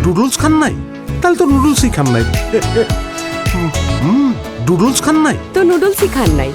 ডুডলস খান নাই? তাহলে তো নুডলসই খান নাই। ডুডলস খান নাই তো নুডলসই খান নাই।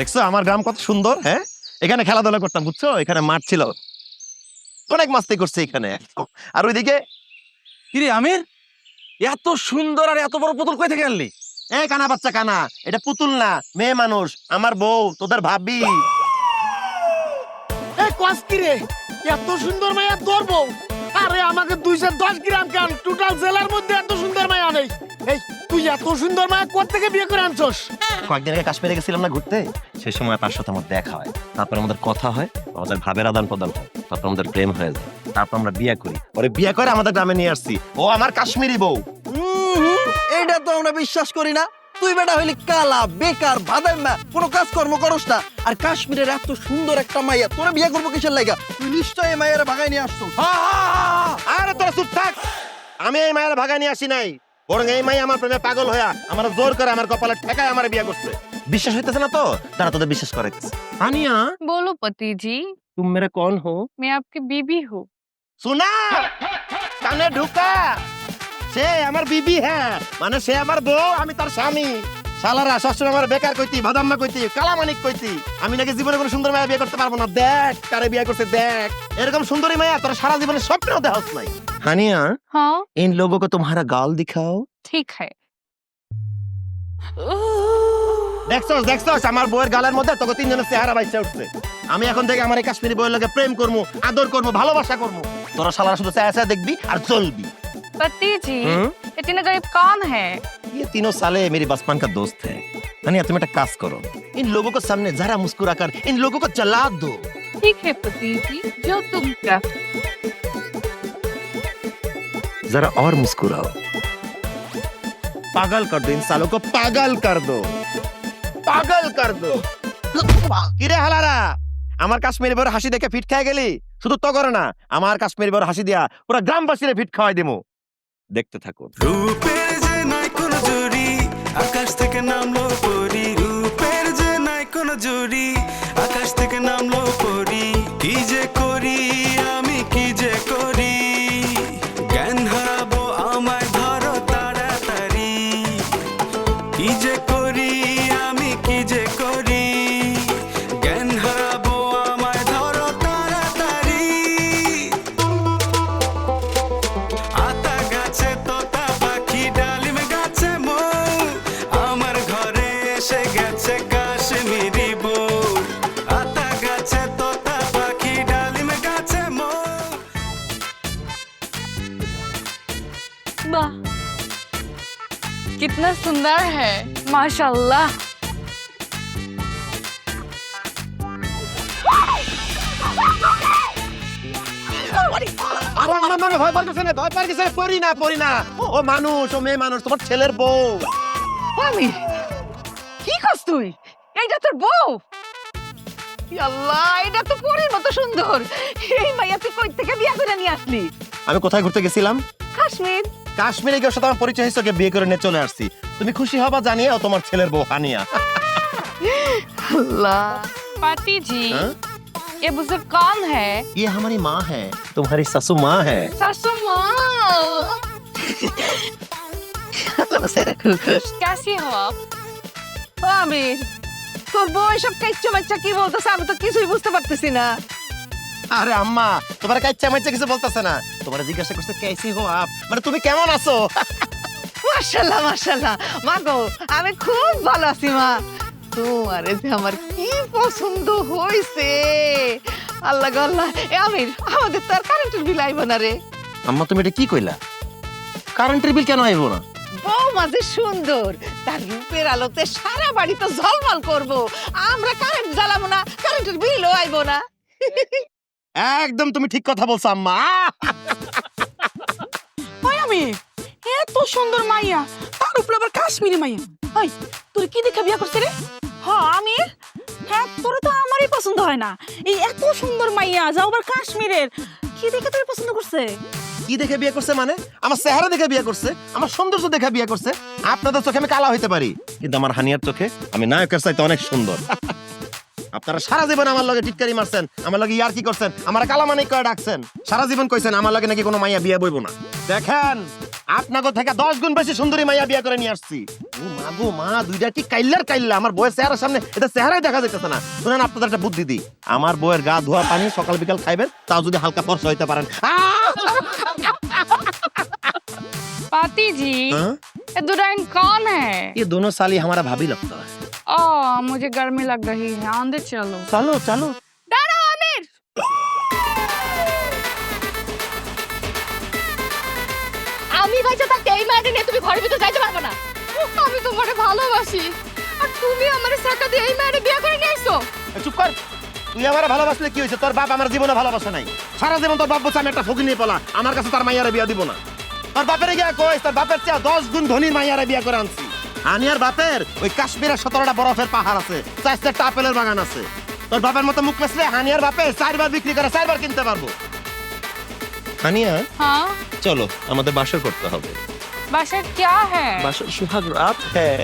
দেখছো আমার গ্রাম কত সুন্দর। হ্যাঁ, এখানে খেলাধুলা করতাম, বুঝছো? এখানে মাঠ ছিল, অনেক মাস্তি করছে এখানে। আর ওইদিকে কিরে আমির, এত সুন্দর আর এত বড় পুতুল কই থেকে আনলি? এই কানা বাচ্চা কানা, এটা পুতুল না, মেয়ে মানুষ, আমার বউ, তোদের ভাবি। এই কস কিরে, এত সুন্দর মায়া তোর বউ? আরে আমাকে 210 গ্রাম কান, টোটাল জেলার মধ্যে এত সুন্দর মায়া নেই। এই তুই এত সুন্দর মায়া কোথা থেকে বিয়ে করে আনছস? কয়েকদিন আগে কাশ্মীরে গেছিলাম না ঘুরতে, সেই সময় তার সাথে আমার দেখা হয়, তারপর আমাদের কথা হয়, আমাদের ভাবের আদান প্রদান হয়, তারপর আমাদের প্রেম হয়ে যায়, তারপর আমরা বিয়ে করি। পরে বিয়ে করে আমাদের গ্রামে নিয়ে আসছি। ও আমার কাশ্মীরি বউ। এইটা তো আমরা বিশ্বাস করি না। তুই বেটা হইলি কালা, বেকার, ভাদাইমা, কোনো কাজকর্ম করস না, আর কাশ্মীরের এত সুন্দর একটা মাইয়া তোরা বিয়ে করবো কিসের লাগা? তুই নিশ্চয়ই এই মাইয়ারে ভাগাই নিয়ে আসছো। আরে তোরা চুপ থাক, আমি এই মায়ের ভাগায় নিয়ে আসি নাই, বরং এই মাই আমার প্রেমে পাগল হইয়া আমার জোর করে আমার কপালে ঠেকায় আমার বিয়ে করছে। বিশ্বাস হইতেছে না তো, তারা তোদের বিশ্বাস করাইতেছে। আনিয়া, बोलो पति जी, तुम मेरे कौन हो? मैं आपकी बीबी हूँ। सुना, কানে ঢুকা, সে আমার বিবি। হ্যাঁ, মানে সে আমার বউ, আমি তার স্বামী। শালারা সবসময় আমার বেকার কইতি, ভাদাম্মা কইতি, কালামানিক কইতি। আমি নাকি জীবনে কোনো সুন্দর মায়া বিয়ে করতে পারবো না। দেখ কারে বিয়ে করছে, দেখ এরকম সুন্দরী মায়া তোরা সারা জীবনে স্বপ্নেও দেখাস নাই। হানিয়া, हाँ इन लोगों को तुम्हारा गाल दिखाओ। ठीक है। দেখছস দেখছস, আমার বউয়ের গালের মধ্যে তোকে তিনজনের চেহারা বাইচা উঠছে। আমি এখন থেকে আমার এই কাশ্মীরি বউয়ের লগে প্রেম করবো, আদর করবো, ভালোবাসা করবো। তোরা শালারা শুধু চায়া চায়া দেখবি আর চলবি। पति जी, ये तीनों गरीब कौन है? ये तीनों साले मेरे बचपन का दोस्त है। हानिया, तुम एक काज करो, इन लोगों को सामने जरा मुस्कुरा कर इन लोगों को जला दो। ठीक है पति जी, जो तुम का। जरा और मुस्कुराओ, पागल कर दो इन सालों को, पागल कर दो, पागल कर दो। কিরে হালারা, আমার কাশ্মীরি বউর হাসি দেখে ফিট খায় গেলি? শুধু তো করে না, আমার কাশ্মীরি বউর হাসি দিয়া পুরো গ্রামবাসীরে ফিট খাওয়াই দিমু। দেখতে থাকো। রূপের যে নাই কোনো জুড়ি, আকাশ থেকে নামলো পরি। রূপের যে নাই কোনো জুড়ি, আকাশ থেকে নামলো পরি। কি যে করি আমি, কি যে করি, জ্ঞান হারাবো আমায় ধরো তাড়াতাড়ি। কি যে করি আমি, কি যে করি, জ্ঞান হারাবো আমায় ধরো তাড়াতাড়ি। আতা গাছে তোতা পাখি, ডালিম গাছে মৌ, আমার ঘরে এসে গেছে কাশ্মীরি বউ। আতা গাছে তোতা পাখি, ডালিম গাছে মৌ। वाह, कितना सुंदर है, माशाल्लाह। ভয় পার কিছু না, ভয় পার কিছু না, পড়ি না, পড়ি না। ও মানুষ, ও মেয়ে মানুষ, তোমার ছেলের বউ। আমির, কি করছ তুই? এইটা তোর বউ? আল্লাহ, এটা তো পরীর মতো সুন্দর। এই মাইয়া তুই কই থেকে বিয়ে করে নিয়ে আসলি? আমি কোথায় ঘুরতে গেছিলাম? কাশ্মীর। কাশ্মীরে গিয়ে সাথে আমার পরিচয় হয়েছে, বিয়ে করে নিয়ে চলে আসছি। তুমি খুশি হবা জানিয়ে, ও তোমার ছেলের বউ হানিয়া। আল্লাহ। पति जी, हाँ? ये बुजुर्ग कौन है? ये हमारी माँ है, तुम्हारी सासू माँ है। सासू माँ। कैसी हो आप? ও আমির, তোর বউ এসব কাইচ্চা মাইচ্চা কি বলতেছে আমি তো কিছুই বুঝতে পারতেছি না। আরে আম্মা, তোমার কাচ্চা মাচ্চা কিছু বলতেছে না, তোমার জিজ্ঞাসা করছে কেসি হো আপ, মানে তুমি কেমন আছো? মাশাআল্লাহ মাশাআল্লাহ, মা গো আমি খুব ভালো আছি মা। তোমারে যে আমার কি পছন্দ হইছে, আল্লাহ গো আল্লাহ। এ আমির, আমাদের তো আর কারেন্টের বিল আইব না রে। আম্মা তুমি এটা কি কইলা? কারেন্টের বিল কেন আইবো না? বৌমা যে সুন্দর, তার রূপের আলোতে সারা বাড়ি তো ঝলমল করবো। আমরা কারেন্ট জ্বালাবো না, কারেন্টের বিলও আইব না। একদম তুমি ঠিক কথা বলছো আম্মা। আমি এত সুন্দর মাইয়া, তার উপরে আবার কাশ্মীরি মাইয়া। হাই, তোর কি দেখে বিয়া করছে রে? হ্যাঁ আমি, হ্যাঁ তোর তো আমারই পছন্দ হয় না। এই এত সুন্দর মাইয়া যাও আবার কাশ্মীরের, কি দেখে তোর পছন্দ করছে? কি দেখে বিয়ে করছে মানে? আমার চেহারা দেখে বিয়ে করছে, আমার সৌন্দর্য দেখে বিয়ে করছে। আপনাদের চোখে আমি কালা হইতে পারি, কিন্তু আমার হানিয়ার চোখে আমি নায়কের চাইতে অনেক সুন্দর। আপনারা সারা জীবন আমার লগে টিটকারি মারছেন, আমার লগে ইয়ার কি করছেন, আমার কালামানিক করে ডাকছেন, সারা জীবন কইছেন আমার লগে নাকি কোনো মাইয়া বিয়ে বইব না। দেখেন আপনাকে থেকে 10 গুণ বেশি সুন্দরী মাইয়া বিয়ে করে নিয়ে আসছি। ও মা গো মা, দুইটা কি কাইল্লার কাইল্লা, আমার বউয়ের চেহারার সামনে এটা চেহারাই দেখা যাইতেছে না। শুনেন আপনাদের একটা বুদ্ধি দিই, আমার বউয়ের গা ধোয়া পানি সকাল বিকাল খাইবেন, তাও যদি হালকা ফর্সা হইতে পারেন। पाती जी, हाँ? ये दुल्हन कौन है? ये दोनों साली हमारा भाभी लगता है। मुझे गर्मी लग रही है, अंदर चलो। चलो चलो। दाঁড়াও আমির। আমি ভাইজা থাকতে এই মাইয়াটা নিয়ে তুমি ঘরের ভিতর যাইতে পারবে না। আমি তোমারে ভালোবাসি, আর তুমি আমারে সাকা দিয়ে এই মাইয়ারে বিয়ে করে নিয়ে আইছো। চুপ কর, তুই আমার ভালোবাসলে কি হয়েছে? তোর বাপ আমার জীবনে ভালোবাসা নাই, সারা জীবন তোর বাপ বলছে আমি একটা ফকির নিয়ে পলা, আমার কাছে তার মাইয়ারে বিয়া দিব না। তোর বাপের গিয়া কই, তোর বাপের চেয়ে 10 গুণ ধনীর মাইয়ারে বিয়া করে আনছি। আনিয়ার বাপের ওই কাশ্মীরের 17টা বরফের পাহাড় আছে, 4টা আপেলের বাগান আছে। তোর বাপের মতো মুখ পেছলে হানিয়ার বাপে 4 বার বিক্রি করে 4 বার কিনতে পারবো। হানিয়া हाँ, চলো, আমাদের বাসর করতে হবে। बाशर क्या है? বাসর সুহাগ রাত হ্যাঁ।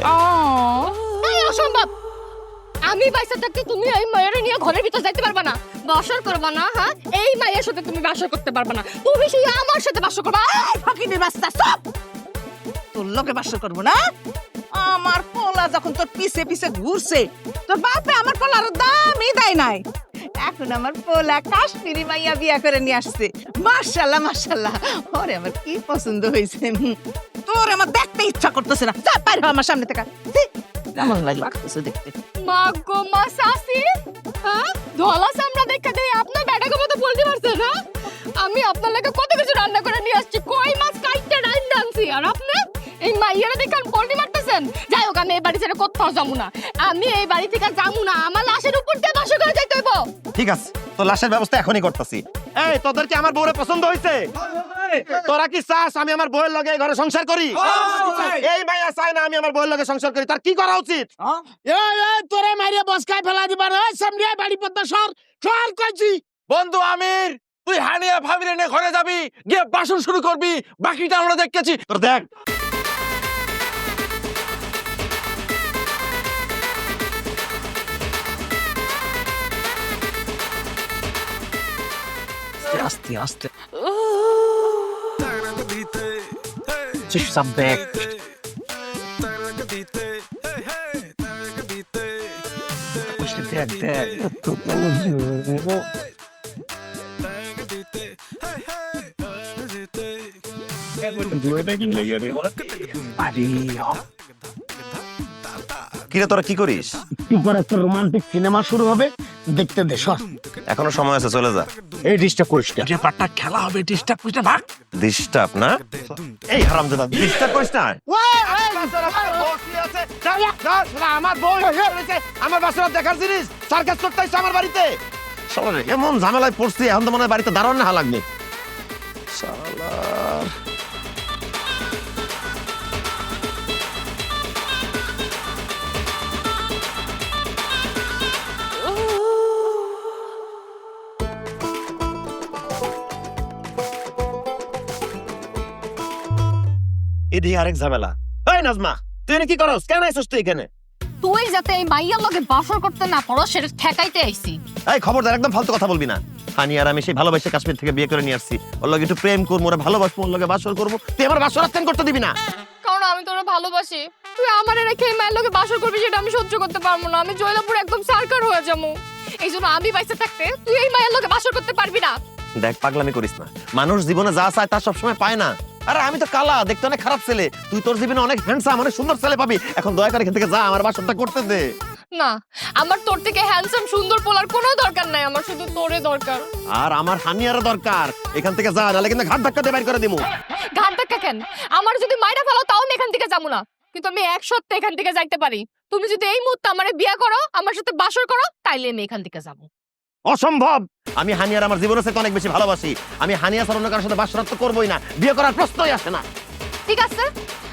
এই অসম্ভব। আমি বাইসা থাকতে তুমি এই মায়ের নিয়ে ঘরের ভিতর যাইতে পারবা না, বাসর করবা না। হ্যাঁ, এই মায়ের সাথে তুমি বাসর করতে পারবা না, তুমি শুধু আমার সাথে বাসর করবা। এই ফকিনের বাচ্চা সব তোর লোকে বাসর করবো না। আমার পোলা যখন তোর পিছে পিছে ঘুরছে, তোর বাপে আমার পোলার দামই দেয় নাই। এখন আমার পোলা কাশ্মীরি মাইয়া বিয়া করে নিয়ে আসছে। মাশাআল্লাহ মাশাআল্লাহ, ওরে আমার কি পছন্দ হয়েছে। তোর আমার দেখতে ইচ্ছা করতেছে না, যা বাইরে হ আমার সামনে থেকে। ছি, কেমন লাগতেছে দেখতে। মা গো মা শাশি, হ্যাঁ ধলা সামনে দেখে দেই আপনার বেটাকে মতো বলতে পারছেন না? আমি আপনার লাগে কত কিছু রান্না করে নিয়ে আসছি, কই মাছ কাইটে রান্না আনছি, আর আপনি এই মাইয়ারা দেখে পল্টি মারতেছেন। যাই হোক, আমি এই বাড়ি ছেড়ে কোথাও যাবো না, আমি এই বাড়ি থেকে যাবো না, আমার লাশের উপর দিয়ে বাসা করে যাইতে হইব। ঠিক আছে, তো লাশের ব্যবস্থা এখনই করতেছি। এই তোদের কি আমার বউরে পছন্দ হয়েছে? তোরা কি চাস আমি আমার বউয়ের লগে এই ঘরে সংসার করি? এই মাইয়া চায় না আমি আমার বউয়ের লগে সংসার করি, তার কি করা উচিত? এই তোরে মারিয়া বসকায় ফেলা দিবা না, সামনে বাড়ি পদ্মা সর সর কইছি। বন্ধু আমির, তুই হানিয়া ভাবিরে নিয়ে ঘরে যাবি, গিয়ে বাসন শুরু করবি, বাকিটা আমরা দেখতেছি। তোর দেখ আস্তে আস্তে দেখ দেখ কিরে তোরা কি করিস? এবার একটা রোমান্টিক সিনেমা শুরু হবে, দেখতে দে সর। এখনো সময় আছে, চলে যা। এই ডিস্টার্ব করিস না। যে পাটটা খেলা হবে ডিস্টার্ব করিস না, ভাগ। ডিস্টার্ব না? এই হারামজাদা, ডিস্টার্ব করিস না। আমার বউ আমার বাসরা দেখার জিনিস সার্কাস করতে আসছে আমার বাড়িতে। শালারে এমন ঝামেলায় পড়ছি, এখন তো মনে হয় বাড়িতে দাঁড়ানো না লাগবে। শালা এদিকে আরেক ঝামেলা। এই নাজমা, তুই এখানে কি করস? কেন আইছস তুই এখানে? তুই যাতে এই মাইয়ার লগে বাসর করতে না পারো সেটা ঠেকাইতে আইছি। এই খবরদার, একদম ফালতু কথা বলবি না। হানি আর আমি সেই ভালোবাসে কাশ্মীর থেকে বিয়ে করে নিয়ে আসছি, ওর লগে একটু প্রেম করবো, ওরা ভালোবাসবো, ওর লগে বাসর করবো। তুই আমার বাসর আচ্ছান করতে দিবি না। কারণ আমি তোরে ভালোবাসি, তুই আমার রেখে এই মায়ের লোকে বাসর করবি সেটা আমি সহ্য করতে পারবো না। আমি জয়লাপুর একদম সারকার হয়ে যাবো। এই জন্য আমি বাইসে থাকতে তুই এই মায়ের লোকে বাসর করতে পারবি না। দেখ পাগলামি করিস না, মানুষ জীবনে যা চায় তা সবসময় পায় না। আরে আমি তো কালা, দেখতে অনেক খারাপ ছেলে, তুই তোর জীবনে অনেক হ্যান্ডসাম অনেক সুন্দর ছেলে পাবি। এখন দয়া করে এখান থেকে যা, আমার বাসনটা করতে দে। না, আমার তোর থেকে হ্যান্ডসাম সুন্দর পোলার কোনো দরকার নাই, আমার শুধু তোরে দরকার। আর আমার হানিয়ারও দরকার, এখান থেকে যা, নাহলে কিন্তু ঘাট ধাক্কা দিয়ে বাইর করে দিমু। ঘাট ধাক্কা কেন? আমার যদি মাইরা ফেলো তাও আমি এখান থেকে যাবো না, কিন্তু আমি এক সপ্তাহ এখান থেকে যাইতে পারি। তুমি যদি এই মুহূর্তে আমারে বিয়া করো, আমার সাথে বাসর করো, তাইলে আমি এখান থেকে যাবো। অসম্ভব, আমি হানিয়ার আমার জীবনের সাথে অনেক বেশি ভালোবাসি। আমি হানিয়া ছাড়া অন্য কারোর সাথে বাসর তো করবোই না, বিয়ে করার প্রশ্নই আসে না। ঠিক আছে,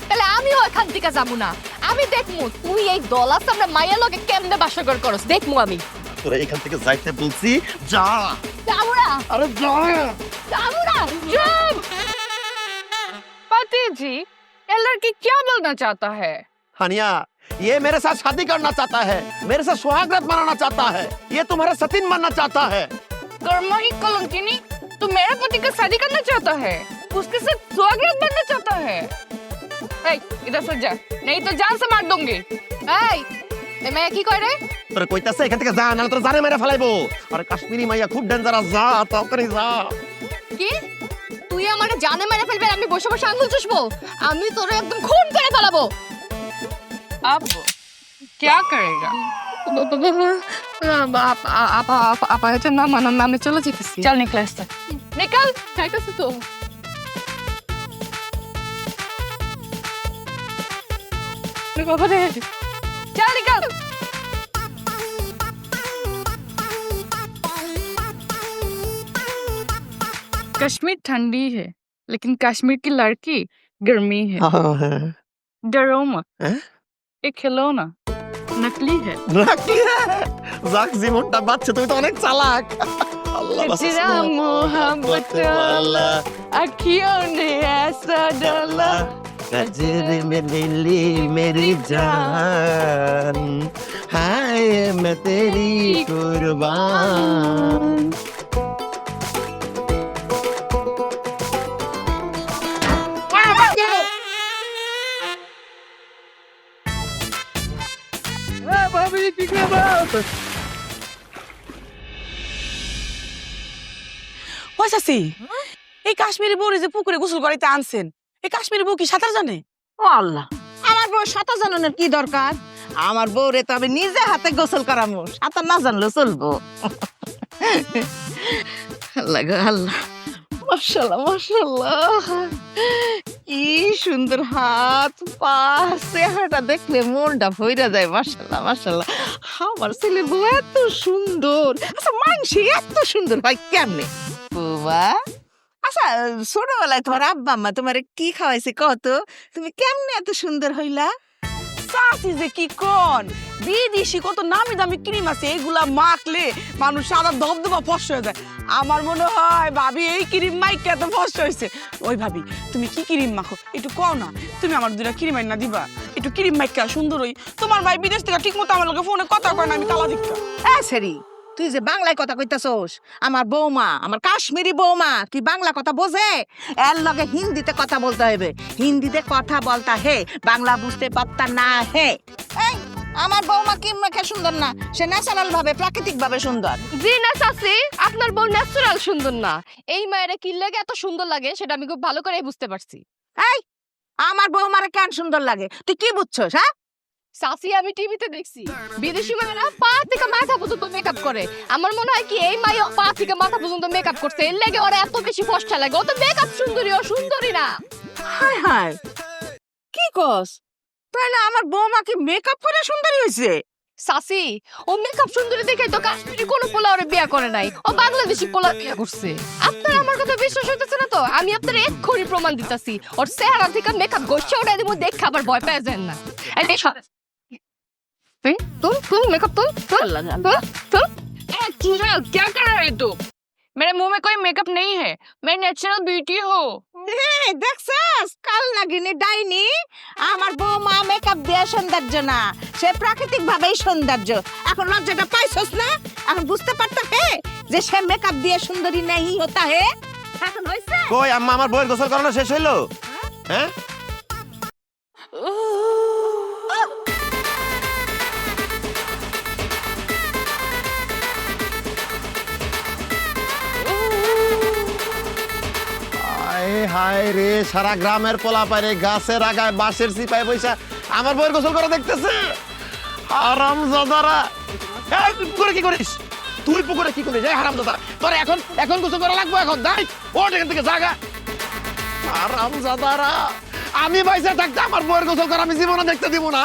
তাহলে আমিও এখান থেকে যাবো না। আমি দেখমু তুই এই দলাস আমরা মায়ের লগে কেমনে বাসর করস, দেখমু আমি। তোরা এখান থেকে যাইতে বলছি, যা। যাবো না, আরে যা। যাবো না, চুপ। पति जी, ये लड़की क्या बोलना चाहता है? हानिया, ये मेरे साथ शादी करना चाहता है, मेरे साथ सुहागरात मनाना चाहता है, ये तुम्हारा सतीन बनना चाहता है। कर्मा ही कलंकिनी, तू मेरे पति का शादी करना चाहता है, उसके साथ सुहागरात बनना चाहता है। ए, इधर से जा, नहीं तो जान से मार दूंगी। ए, मैं की कह रहे? তোরা কইতাছে এখান থেকে যা, নাহলে তোর জানে মেরে ফেলাইবো। আরে কাশ্মীরি মাইয়া খুব ডেঞ্জারাস, যা তাড়াতাড়ি যা। কি? তুই আমারে জানে মেরে ফেলবে, আমি বসে বসে আঙ্গুল চুষবো? আমি তোরে একদম খুন করে ফেলাবো। अब क्या करेगा? आप आया ना मानो, मैं चलो जीती। चल निकल इससे, निकल। क्या कैसे तो चल निकल। कश्मीर ठंडी है, लेकिन कश्मीर की लड़की गर्मी है। डरो मत, एक खिलौना नकली है। যাক, জীবনটা বাচ্চা, তুমি তো অনেক চালাক। আল্লাহ तेरा मोहब्बत वाला अखियों ने ऐसा डाला, नजर में मिली मेरी जान, हाय मैं तेरी कुर्बान। চাচি, এই কাশ্মীরি বউরে যে পুকুরে গোসল করাইতে আনছেন, এই কাশ্মীরি বউ কি সাঁতার জানে? ও আল্লাহ, আমার বউ সাঁতার জানানোর কি দরকার? আমার বউরে তো আমি নিজে হাতে গোসল করামু, সাঁতার না জানলেও চলবো। আল্লাহ গো আল্লাহ, মাশাআল্লাহ মাশাআল্লাহ, কি সুন্দর হাত পা, চেহারাটা দেখলে মনটা ভইরা যায়। মাশাআল্লাহ মাশাআল্লাহ, আমার ছেলে বউ এত সুন্দর। আচ্ছা, মানসি এত সুন্দর হয় কেমনে? বাবা, আচ্ছা ছোটবেলায় তোমার আব্বা আম্মা তোমার কি খাওয়াইছে কত? তুমি কেমনে এত সুন্দর হইলা? চাচি যে কি কোন, বিদেশি কত নামি দামি ক্রিম আছে, এগুলা মাখলে মানুষ সাদা ধবধবা ফর্সা হয়ে যায়। আমার মনে হয় ভাবি এই ক্রিম মাইকে এত ফর্সা হয়েছে। ওই ভাবি, তুমি কি ক্রিম মাখো একটু কও না, তুমি আমার দুটা ক্রিম আইনা দিবা, একটু ক্রিম মাইকা সুন্দর হই। তোমার ভাই বিদেশ থেকে ঠিক মতো আমার লগে ফোনে কথা কয় না, আমি কালা দিক্কা। সেরি, তুই যে বাংলায় কথা কইতাছস, আমার বৌমা, আমার কাশ্মীরি বৌমা কি বাংলা কথা বোঝে? এর লগে হিন্দিতে কথা বলতে হবে, হিন্দিতে কথা বলতা হে, বাংলা বুঝতে পারতা না হে। এই, আমার বৌমা কি মুখে সুন্দর না, সে ন্যাচারাল ভাবে প্রাকৃতিক ভাবে সুন্দর। জি না চাচি, আপনার বউ ন্যাচারাল সুন্দর না। এই মায়েরা কি লাগে এত সুন্দর লাগে সেটা আমি খুব ভালো করে বুঝতে পারছি। এই, আমার বৌমারে কেন সুন্দর লাগে তুই কি বুঝছস? হ্যাঁ চাচি, আমি টিভিতে দেখছি বিদেশি মেয়েরা পা থেকে মাথা পর্যন্ত মেকআপ করে। আমার মনে হয় কি এই মাইও পা থেকে মাথা পর্যন্ত মেকআপ করছে, এর লাগে ওরা এত বেশি ফর্সা লাগে। ও তো মেকআপ সুন্দরী, ও সুন্দরী না। হায় হায়, কি কস? তাহলে আমার বৌমা কি মেকআপ করে সুন্দরী হয়েছে? চাচি, ও মেকআপ সুন্দরী দেখে তো কাশ্মীরি কোনো পোলা ওরে বিয়ে করে নাই, ও বাংলাদেশি পোলা বিয়ে করছে। আপনার আমার কথা বিশ্বাস হইতেছে না তো আমি আপনার এক্ষুনি প্রমাণ দিতেছি। ওর চেহারা থেকে মেকআপ গোষ্ঠী ওটা এদের মধ্যে দেখে আবার ভয় পেয়ে যায় না। तुम मेकअप तुम क्या कर रहे हो? मेरे मुंह में कोई मेकअप नहीं है, मैं नेचुरल ब्यूटी हूँ। দেখছস, কাল নাগিনি ডাইনি, আমার বৌমা মেকআপ দিয়ে সৌন্দর্য না, সে প্রাকৃতিক ভাবেই সৌন্দর্য। এখন লজ্জাটা পাইছস না? এখন বুঝতে পারতা হে যে সে মেকআপ দিয়ে সুন্দরী নেই হতা হে। এখন হইছে কই আম্মা, আমার বউয়ের গোসল করানো শেষ হইলো? হ্যাঁ, হায় রে, সারা গ্রামের পোলা পারে গাছের আগায় বাঁশের চিপায় বৈশা আমার বউয়ের গোসল করে দেখতেছে। হারামজাদারা, এই তুই পুকুরে কি করিস? তুই পুকুরে কি করিস? এই হারামজাদা, তোর এখন গোসল করা লাগবে। এখন যাই, ওঠ এখান থেকে জাগা। হারামজাদারা, আমি বাইসা থাকতে আমার বউয়ের গোসল করা আমি জীবনে দেখতে দিব না।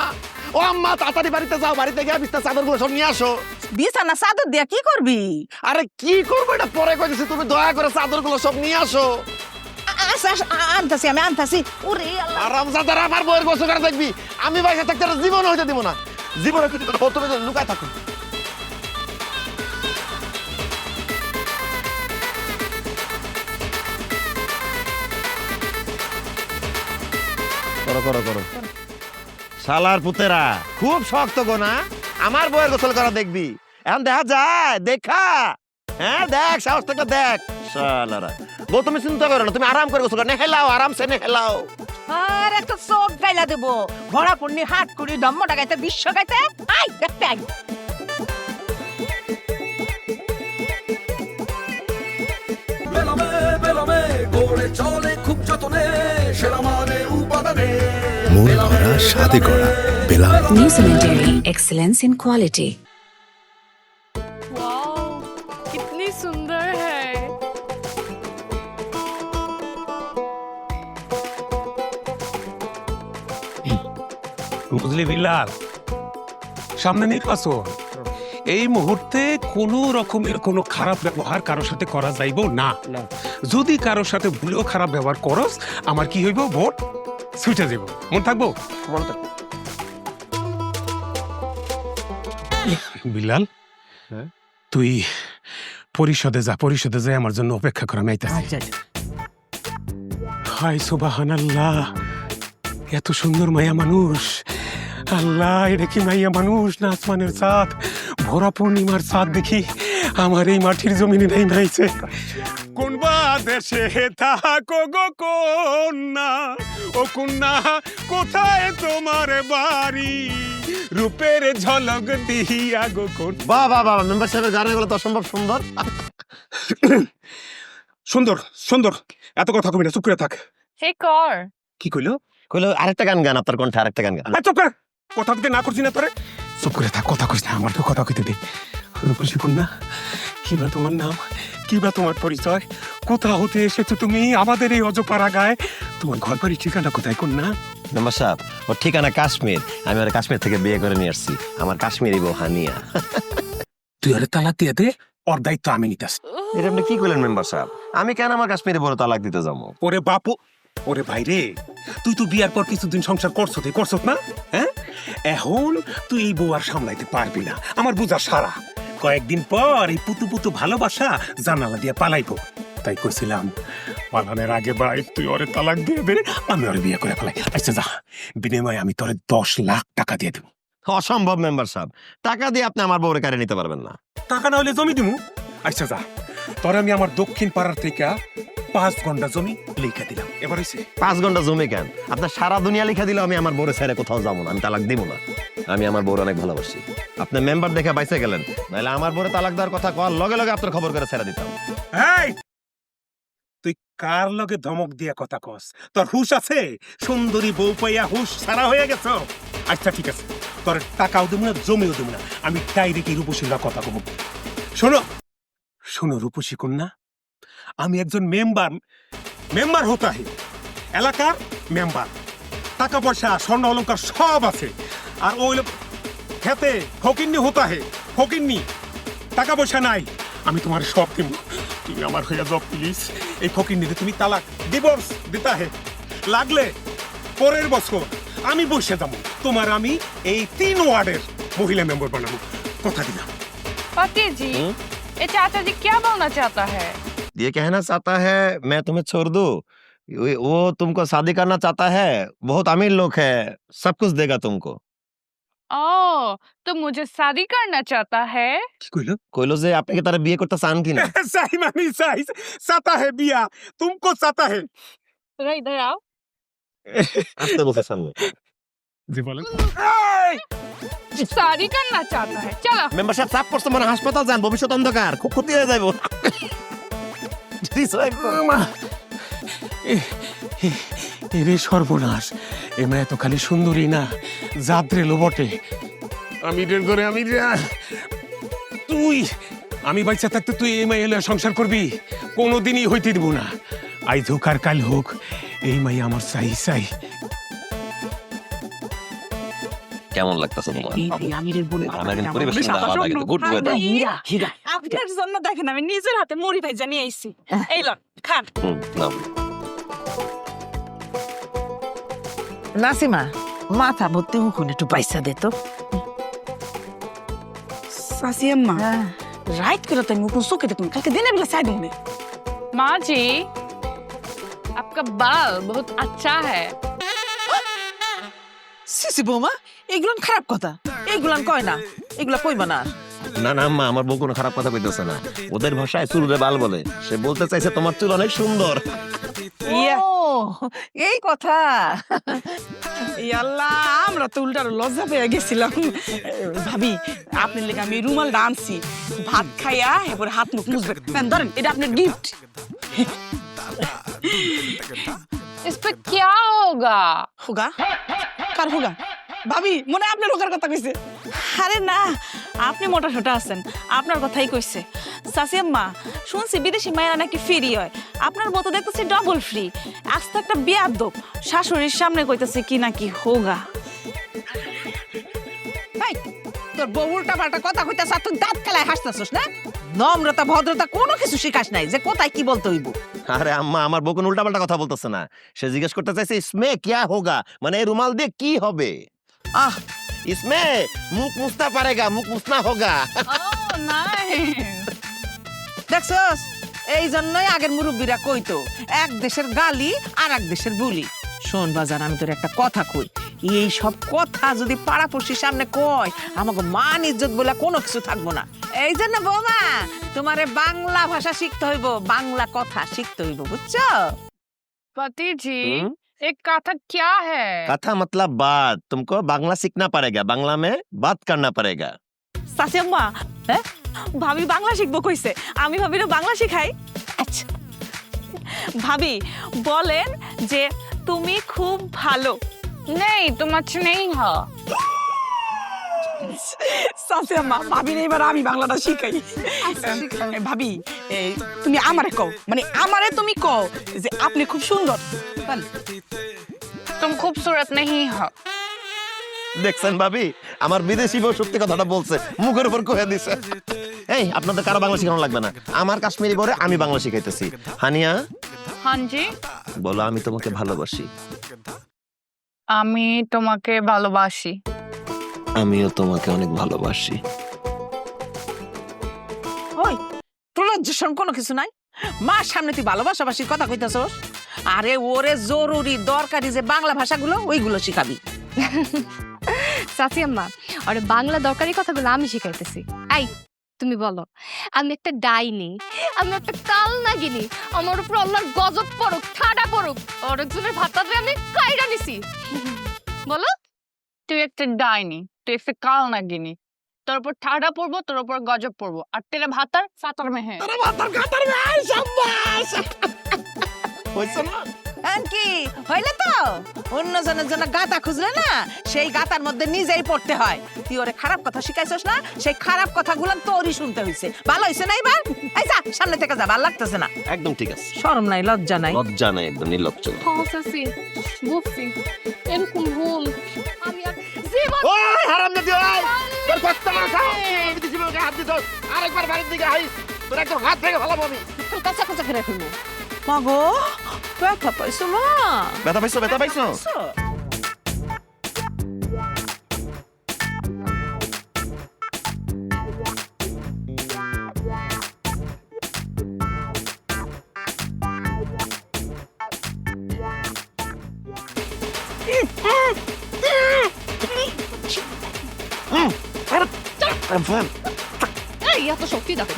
ও আম্মা, তাড়াতাড়ি বাড়িতে যাও, বাড়িতে গিয়ে বিস্তার চাদরগুলো সব নিয়ে আসো। বিছানা চাদর দিয়া কি করবি? আরে কি করবো এটা পরে কইতেছি, তুমি দয়া করে চাদরগুলো সব নিয়ে আসো। আচ্ছা আনতাছি, আমি আনতাছি। ওরে আল্লাহ, হারামজাদারা, আমার বউয়ের গোসল করা দেখবি আমি বাইসা থাকতে এটা জীবনে হইতে দিব না। জীবনে কিছু তুমি লুকায় থাকো। করো করো করো। শালার পুতেরা খুব শক্ত গো না, আমার বউয়ের গোসল করা দেখবি। এখন দেখা যায়, দেখা, হ্যাঁ দেখ, সাহস থাকলে দেখ। শালারা, বউ তুমি চিন্তা করো না, তুমি আরাম করে গোসল করো, হেলাও আরামসে হেলাও। আর একটা চোখ গাইলা দেব। ভরা পড়নি হাট করি ধম্ম ডাকাইতে বিশ্ব গাইতে। আই দেখতে আই। মন ভরা স্বাদে করা বেলা। New Cemetery, excellence in quality. Wow, कितनी सुंदर है। বুঝলি বিলাল, সামনে নির্বাচন, এই মুহূর্তে কোনো রকমের কোনো খারাপ ব্যবহার কারোর সাথে করা যাইব না। যদি কারোর সাথে ভুলেও খারাপ ব্যবহার করস, আমার কি হইব? ভোট ছুটে যাব। মন থাকবো? বিলাল, তুই পরিষদে যা, পরিষদে যাই আমার জন্য অপেক্ষা করা নাইতাছি। হাই সুবহানাল্লাহ, এত সুন্দর মায়া মানুষ। আল্লাহ, এটা কি মাইয়া মানুষ না আসমানের চাঁদ? ভরা পূর্ণিমার চাঁদ দেখি আমার এই মাটির জমিনে নেই মাইছে। কোন বা দেশে থাকো গো কন্যা, ও কন্যা কোথায় তোমার বাড়ি? রূপের ঝলক দিয়া গো কোন। বাহ বাহ বাহ, মেম্বার সাহেবের গানগুলো তো অসম্ভব সুন্দর। সুন্দর সুন্দর, এত কথা কবি না, চুপ করে থাক। हे कर কি কইলো? কইলো আরেকটা গান গান, আপনার কণ্ঠে আরেকটা গান গান। চুপ করে, কথা দিতে না করছি না তোরে। চুপ করে থাক, কথা কইস না, আমার তো কথা কইতে দে। রূপসী কন্যা, কি বা তোমার নাম, কি বা তোমার পরিচয়, কোথা হতে এসেছো তুমি আমাদের এই অজপাড়া গায়ে? তোমার ঘর বাড়ি ঠিকানা কোথায় কন্যা? মেম্বার সাহেব, ওর ঠিকানা কাশ্মীর। আমি ওর কাশ্মীর থেকে বিয়ে করে নিয়ে আসছি। আমার কাশ্মীরি বউ হানিয়া। তুই আরে তালাক দিয়ে দে, ওর দায়িত্ব আমি নিতেছি। এটা আপনি কি করলেন মেম্বার সাহেব? আমি কেন আমার কাশ্মীরি বড় তালাক দিতে যাবো? ওরে বাপু, ওরে ভাইরে, তুই তো বিয়ার পর কিছুদিন সংসার করছো, তুই করছো না? হ্যাঁ, এখন তুই এই বউ আর সামলাইতে পারবি না, আমার বুঝা সারা। কয়েকদিন পর এই পুতু পুতু ভালোবাসা জানালা দিয়ে পালাইবো। তাই কইছিলাম, পালানের আগে ভাই তুই ওরে তালাক দিয়ে দে, আমি ওরে বিয়ে করে ফেলাই। আচ্ছা যা, বিনিময়ে আমি তোরে 10 লাখ টাকা দিয়ে দেবো। অসম্ভব মেম্বার সাহেব, টাকা দিয়ে আপনি আমার বউরে কারে নিতে পারবেন না। টাকা না হলে জমি দিমু। আচ্ছা যা, তোরে আমি আমার দক্ষিণ পাড়ার থেকে 5 ঘন্টা জমি লিখে দিলাম। এবার হইছে? 5 ঘন্টা জমি কেন, আপনার সারা দুনিয়া লিখে দিলেও আমি আমার বউরে ছেড়ে কোথাও যাবো না, আমি তালাক দিব না। আমি আমার বউর অনেক ভালোবাসি। আপনি মেম্বার দেখে বাইসে গেলেন, নাহলে আমার বউরে তালাক দেওয়ার কথা কওয়ার লগে লগে আপনার খবর করে ছেড়ে দিতাম। এই, তুই কার লগে ধমক দিয়া কথা কস? তোর হুশ আছে? সুন্দরী বউ পাইয়া হুশ সারা হয়ে গেছ? আচ্ছা ঠিক আছে, তোর টাকাও দেবো না, জমিও দেবো না, আমি ডাইরেক্ট রূপসীর কথা কব। শোনো শোনো রূপসী কন্যা, আমি একজন মেম্বার হতা হে, এলাকার মেম্বার। টাকা পয়সা স্বর্ণ অলংকার সব আছে। আর ওই খেতে ফকিন্নি হতা হে, ফকিন্নি, টাকা পয়সা নাই। আমি তোমার সব দিব, তুমি আমার হইয়া যাও প্লিজ। এই ফকিন্নিতে তুমি তালাক, ডিভোর্স দিতা হে। লাগলে পরের বছর আমি বসে যাবো, তোমার আমি এই 3 ওয়ার্ডের মহিলা মেম্বার বানাবো, কথা দিলাম। पति जी, ये चाचा जी क्या बोलना चाहता है? ये कहना चाहता है मैं तुम्हें छोड़ दूं, वो तुमको शादी करना चाहता है, बहुत अमीर लोग है, सब कुछ देगा तुमको। ओह, तो मुझे शादी करना चाहता है? কি কইলো? কইলো যে আপনি কি তারা বিয়ে করতে চান কিনা? सही मानी सही, चाहता है बिया, तुमको चाहता है। जरा इधर आओ। আসতে বলছে সামনে। জি বলেন। शादी करना चाहता है, चलो। মেম্বার সাহেব চাপ পড়ছে, মানে হাসপাতাল যান, ভবিষ্যৎ অন্ধকার, খুব ক্ষতি হয়ে যাইব। এরে সর্বনাশ, এ মায়া তো খালি সুন্দরী না, যাত্রে লো বটে। আমিরের ঘরে তুই, আমি বাচ্চা থাকতে তুই এই মাইয়া লইয়া সংসার করবি? কোনোদিনই হইতে দিব না। আজ হোক আর কাল হোক, এই মাইয়া আমার চাই চাই। কেমন লাগতেছে তোমার? আমিরের বোন আমার কিন্তু পরিবেশটা ভালো লাগে, গুড ওয়েদার। আপনার জন্য দেখেন আমি নিজের হাতে মুড়ি ভাইজা নিয়ে আইছি। এই লন খান। নাও। নাসিমা, মাথা ভর্তি মুখুন একটু পয়সা দে তো। সাসি আম্মা রাইট করে তো মুখ চোখে দেখুন, কালকে দিনে বেলা চাই দেবো। माँ जी आपका बाल बहुत अच्छा है। সিসি বৌমা, এগুলো খারাপ কথা, এগুলো কয় না, এগুলা কইবা না। না না আম্মা, আমার বউ কোনো খারাপ কথা কইতেছে না। ওদের ভাষায় চুলরে বাল বলে। সে বলতে চাইছে তোমার চুল অনেক সুন্দর। ও এই কথা। এই আল্লাহ, আমরা তো উল্টার লজ্জা পেয়ে গেছিলাম। ভাবি, আপনার লেগে আমি রুমাল আনছি, ভাত খাইয়া এবার হাত মুখ মুছবেন। ধরেন, এটা আপনার গিফট। इस पे क्या होगा? হোগা কার হোগা? ভাবি, মনে হয় আপনার হোগার কথা কইছে। আরে না, আপনি মোটা সোটা আছেন, আপনার কথাই কইছে। সাসি আম্মা, শুনছি বিদেশি মায়েরা নাকি ফ্রি হয়, আপনার মতো দেখতেছি ডবল ফ্রি। আজ তো একটা বেয়াদব শাশুড়ির সামনে কইতেছে কি নাকি হোগা। ভাই, তোর বউ উল্টা পাল্টা কথা কইতাছ, তুই দাঁত খেলায় হাসতাছস না? নম্রতা ভদ্রতা কোনো কিছু শিখাস নাই যে কোথায় কি বলতে হইব। আরে আম্মা, আমার বউ কোনো উল্টাপাল্টা কথা বলতেছে না। সে জিজ্ঞেস করতে চাইছে ইসমে কিয়া হোগা, মানে এই রুমাল দিয়ে কি হবে। আহ, ইসমে মুখ মুছনা পারেগা, মুখ মুছনা হোগা। Oh, nice. দেখছস, এই জন্যই আগের মুরব্বীরা কইতো এক দেশের গালি আর এক দেশের বুলি। শোন বাজান, আমি তোর একটা কথা কই, এই সব কথা যদি পাড়াপড়শির সামনে কয়, আমাকে মান ইজ্জত বলে কোনো কিছু থাকবো না। এই জন্য বৌমা, তোমারে বাংলা ভাষা শিখতে হইব, বাংলা কথা শিখতে হইব, বুঝছো? पति जी एक कथा क्या है? कथा मतलब बात। तुमको बांग्ला सीखना पड़ेगा, बांग्ला में बात करना पड़ेगा। সাসি আম্মা, হ্যাঁ, ভাবি বাংলা শিখবো কইছে, আমি ভাবিরে বাংলা শিখাই। আচ্ছা ভাবি, বলেন যে তুমি খুব ভালো। नहीं, तुम अच्छी नहीं हो। সাসি আম্মা, ভাবিরে এবার আমি বাংলাটা শিখাই। ভাবি, তুমি আমারে কও, মানে আমারে তুমি কও যে আপনি খুব সুন্দর। तुम खूबसूरत नहीं हो। দেখছেন ভাবি, আমার বিদেশি বউ সত্যি কথাটা বলছে, মুখের উপর কয়ে দিছে। এই, আপনাদের কারো বাংলা শেখানো লাগবে না, আমার কাশ্মীরি বরে আমি বাংলা শিখাইতেছি। হানিয়া, हाँ जी, বলো আমি তোমাকে ভালোবাসি। আমি তোমাকে ভালোবাসি। আমিও তোমাকে অনেক ভালোবাসি। ওই, তোর লজ্জার কোনো কিছু নাই? মার সামনে তুই ভালোবাসাবাসির কথা কইতাছস? আরে ওরে জরুরি দরকারি যে বাংলা ভাষাগুলো, ওইগুলো শিখাবি। সাসি আম্মা, আরে বাংলা দরকারি কথাগুলো আমি শিখাইতেছি। আই, তুমি বলো, আমি একটা ডাইনি, আমি একটা কাল নাগিনি, আমার উপর আল্লাহর গজব পড়ুক, ঠাডা পড়ুক, আরেকজনের ভাতাতে আমি কাইরা নিছি। বলো, তুই একটা ডাইনি, তুই একটা কাল নাগিনি, তোর উপর ঠাডা পড়বো, তোর উপর গজব পড়বো, আর তেরা ভাতার ফাতার মেহে। হইছে না? কি হইলে তো অন্যজনের জন্য গাতা খুঁজলে না, সেই গাতার মধ্যে নিজেই পড়তে হয়। তুই ওরে খারাপ কথা শিখাইছস না, সেই খারাপ কথাগুলো তোরই শুনতে হইছে। ভালো হইছে না এবার? এই যা, সামনে থেকে যা, ভালো লাগতেছে না। একদম ঠিক আছে। শরম নাই, লজ্জা নাই। লজ্জা নাই, একদম নির্লজ্জ। হ্যাঁ সাসি, বুঝছি, এরকম ভুল আমি আর জীবন। ওই হারামজাদি, ওই তোর কষ্ট না খাও, বিদেশি বউকে হাত দিছস, আরেকবার বাড়ির দিকে আইস, তোর একদম হাত ভেঙে ফেলাবো আমি। কাঁচা কাঁচা করে ফেলবো। মাগো, ব্যথা পাইছো মা? ব্যথা পাইছো, ব্যথা পাইছো? এই এত শক্তি দেখো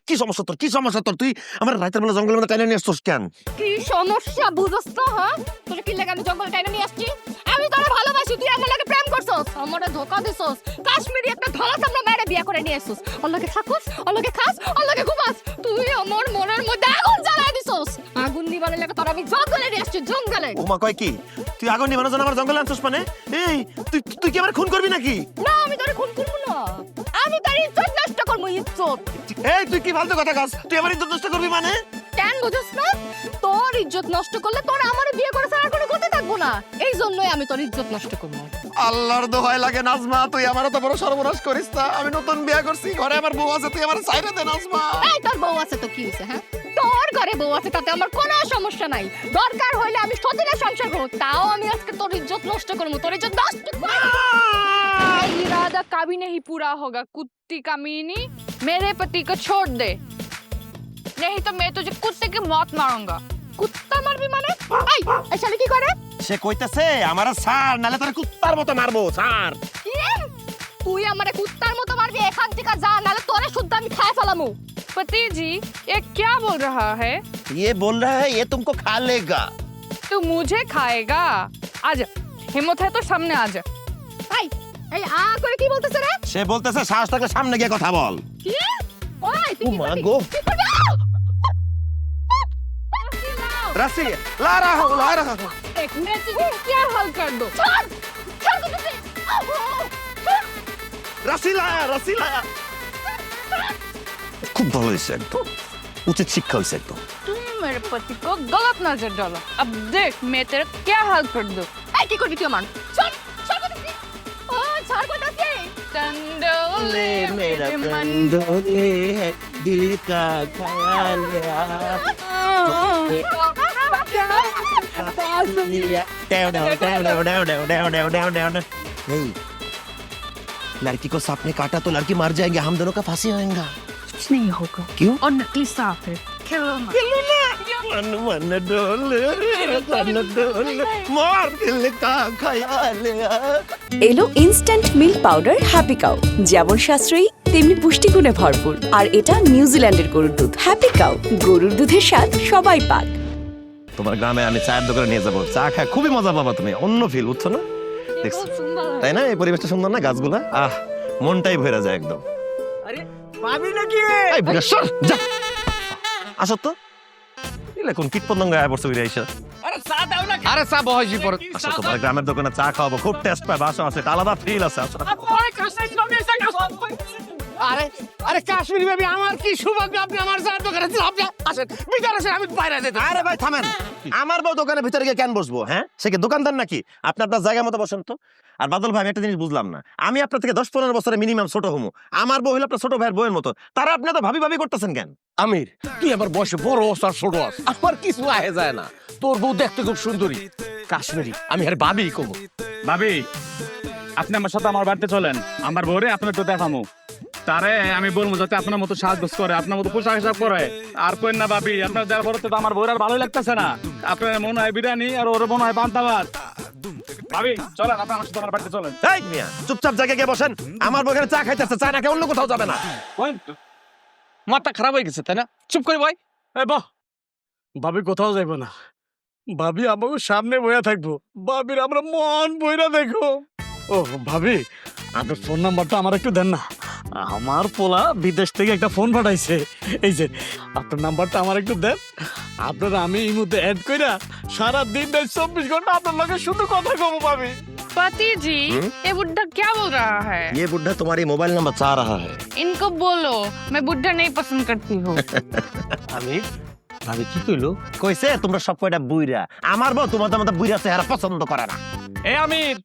কি সমস্যা তোর, কি সমস্যা তোর? তুই আমার রাতের বেলা জঙ্গলের মধ্যে টাইনা নিয়ে আসছিস কেন? কি সমস্যা বুঝছ তো? হ্যাঁ, তোর কি লাগে আমি জঙ্গল টাইনা নিয়ে আসছি? আমি তোরে ভালোবাসি, তুই আমার লাগে প্রেম করছস, আমারে ধোকা দিছস, কাশ্মীরি একটা ধলা সামনে মেরে বিয়ে করে নিয়ে আসছস, ওর লগে থাকস, ওর লগে খাস, ওর লগে ঘুমাস, তুই আমার মনের মধ্যে আগুন জ্বালায় দিছস। নিবানের লাগে তোর আমি জঙ্গলে নিয়ে আসছি, জঙ্গলে। ওমা কয় কি তুই আগুন নিবানোর জন্য আমার জঙ্গলে আনছিস মানে? এই তুই কি আমার খুন করবি নাকি? না আমি তোরে খুন করবো না, আমি তোর ইজ্জত নষ্ট করবো, ইজ্জত। এই তুই কি ফালতু কথা কস? তুই আমার ইজ্জত নষ্ট করবি মানে? কেন বুঝছ না? তোর ইজ্জত নষ্ট করলে তোর আমার বিয়ে করে ছাড়া কোনো গতি থাকবো না, এই জন্যই আমি তোর ইজ্জত নষ্ট করবো। আল্লাহর দোহাই লাগে নাজমা, তুই আমার তো বড় সর্বনাশ করিস না। আমি নতুন বিয়ে করছি, ঘরে আমার বউ আছে, তুই আমার ছাইরে দে নাজমা। এই তোর বউ আছে তো কি হইছে? হ্যাঁ, তোর ঘরে বউ আছে তাতে আমার কোনো সমস্যা নাই, দরকার হইলে আমি সতীনে সংসার করবো, তাও আমি আজকে তোর ইজ্জত নষ্ট করবো, তোর ইজ্জত নষ্ট করবো। इरादा कभी नहीं पूरा होगा कुत्ती कमीनी, मेरे पति को छोड़ दे, नहीं तो मैं तुझे कुत्ते की मौत मारूंगा। কুত্তা মারবি মানে? এই শালি কি করে? সে কইতেছে আমার ছাড়, নালে তোর কুত্তার মতো মারবো, ছাড়। কি? তুই আমারে কুত্তার মতো মারবি, এখান থেকে যা, নালে তোরে শুদ্ধ আমি খায় ফেলামু। पति जी ये क्या बोल रहा है? ये बोल रहा है ये तुमको खा लेगा। तू मुझे खाएगा? आजा, हिम्मत है तो सामने आजा। এই এই আ করে কি বলতেছ রে? সে বলতেছে সাহস থাকলে সামনে গিয়ে কথা বল। কি? ওই তুই ও কি মা করবি? গো। কি করবি? রাসি লা রাহা एक मैं तुझे क्या हाल कर दो? ছাড় ছাড় দিতেছি। রাসি লা খুব ভালো হয়েছে, একদম উচিত শিক্ষা হয়েছে একদম। तुम मेरे पति को गलत नजर डालो, अब देख मैं तेरा क्या हाल कर दूं। এই কি করবি তুই আমার? ছাড় ছাড় দিতেছি। ও ছাড় কইতাছি। टंडोले मेरे मन डोले है दिल का ख्याल नहीं, लड़की को सांप ने काटा तो लड़की मर जाएगी, हम दोनों का फांसी होएगा। कुछ नहीं होगा। क्यों? और नकली सांप है, खेलो ना। मन मन डोले मन डोले मार दिल का ख्याल এলো instant milk powder happy cow, যেমন সাশ্রয়ী তেমনি পুষ্টিগুণে ভরপুর, আর এটা নিউজিল্যান্ডের গরুর দুধ। হ্যাপি কাউ, গরুর দুধের স্বাদ সবাই পাক। তোমার গ্রামে আমি চায়ের দোকানে নিয়ে যাবো, চা খায় খুবই মজা পাবা তুমি, অন্য ফিল, বুঝছো না? দেখছো তাই না? এই পরিবেশটা সুন্দর না, গাছগুলা, আহ মনটাই ভরে যায় একদম। আরে পাবি নাকি? এই বুড়া সর, যা আসো তো, এলে কোন কীট পতঙ্গ আয়া পড়ছে উড়ে আইসা। আরে চা দাও না। আরে চা বহাইছি পরে। আসো তোমার গ্রামের দোকানে চা খাওয়াবো, খুব টেস্ট পায়, বাসা আছে, একটা আলাদা ফিল আছে। আসো। আরে আরে কাশ্মীরি বেবি, আমার কি সৌভাগ্য আপনি আমার চায়ের দোকানে আপনি আসেন, ভিতরে আসেন, আমি বাইরে যেতে। আরে ভাই থামেন, আমার বউ দোকানের ভিতরে গিয়ে কেন বসবো? হ্যাঁ, সে কি দোকানদার নাকি? আপনি আপনার জায়গা মতো বসেন তো। আর বাদল ভাই, আমি একটা জিনিস বুঝলাম না, আমি আপনার থেকে 10-15 বছরের মিনিমাম ছোট হমু, আমার বউ হলো আপনার ছোট ভাইয়ের বউয়ের মতো, তারা আপনি তো ভাবি ভাবি করতেছেন কেন? আমির, তুই আমার বয়সে বড় হস আর ছোট হস, আমার কিছু আহে যায় না। তোর বউ দেখতে খুব সুন্দরী, কাশ্মীরি, আমি আর ভাবি কব। ভাবি, আপনি আমার সাথে আমার বাড়িতে চলেন, আমার বউরে আপনার একটু দেখামু, তারে আমি বলবো যাতে আপনার মতো সাজগোজ করে, আপনার মতো পোশাক আশাক করে। আর কইন না ভাবি, আপনার যার বড়তে তো আমার বউর আর ভালোই লাগতেছে না, আপনার মনে হয় বিরিয়ানি আর ওর মনে হয় পান্তা ভাত। ভাবি চলেন, আপনি আমার সাথে আমার বাড়িতে চলেন। এই মিয়া, চুপচাপ জায়গায় গিয়ে বসেন, আমার বউ এখানে চা খাইতেছে, চা না খেয়ে অন্য কোথাও যাবে না। মাথা খারাপ হয়ে গেছে তাই না? চুপ করে ভাই। বাহ, ভাবি কোথাও যাইব না, ভাবি আমাকে সামনে বইয়া থাকবো, ভাবির আমরা মন বইরা দেখো। ও ভাবি, আপনার ফোন নাম্বারটা আমার একটু দেন না, আমার পোলা বিদেশ থেকে একটা ফোন পাঠাইছে, এই যে আপনার নাম্বারটা আমার একটু দেন। আপনারা আমি এই মধ্যে অ্যাড কইরা সারা দিন 24 ঘন্টা আপনার লগে শুধু কথা কব ভাবি। पति जी ये बुढ़ा क्या बोल रहा है? ये बुढ़ा तुम्हारी मोबाइल नंबर चाह रहा है। इनको बोलो मैं बुढ़ा नहीं पसंद करती हूँ। আমি ভাবি কি কইলো? কইছে তোমরা সব কয়টা বুইরা, আমার বউ তোমাদের মতো বুইরা চেহারা পছন্দ করে না। এ আমির,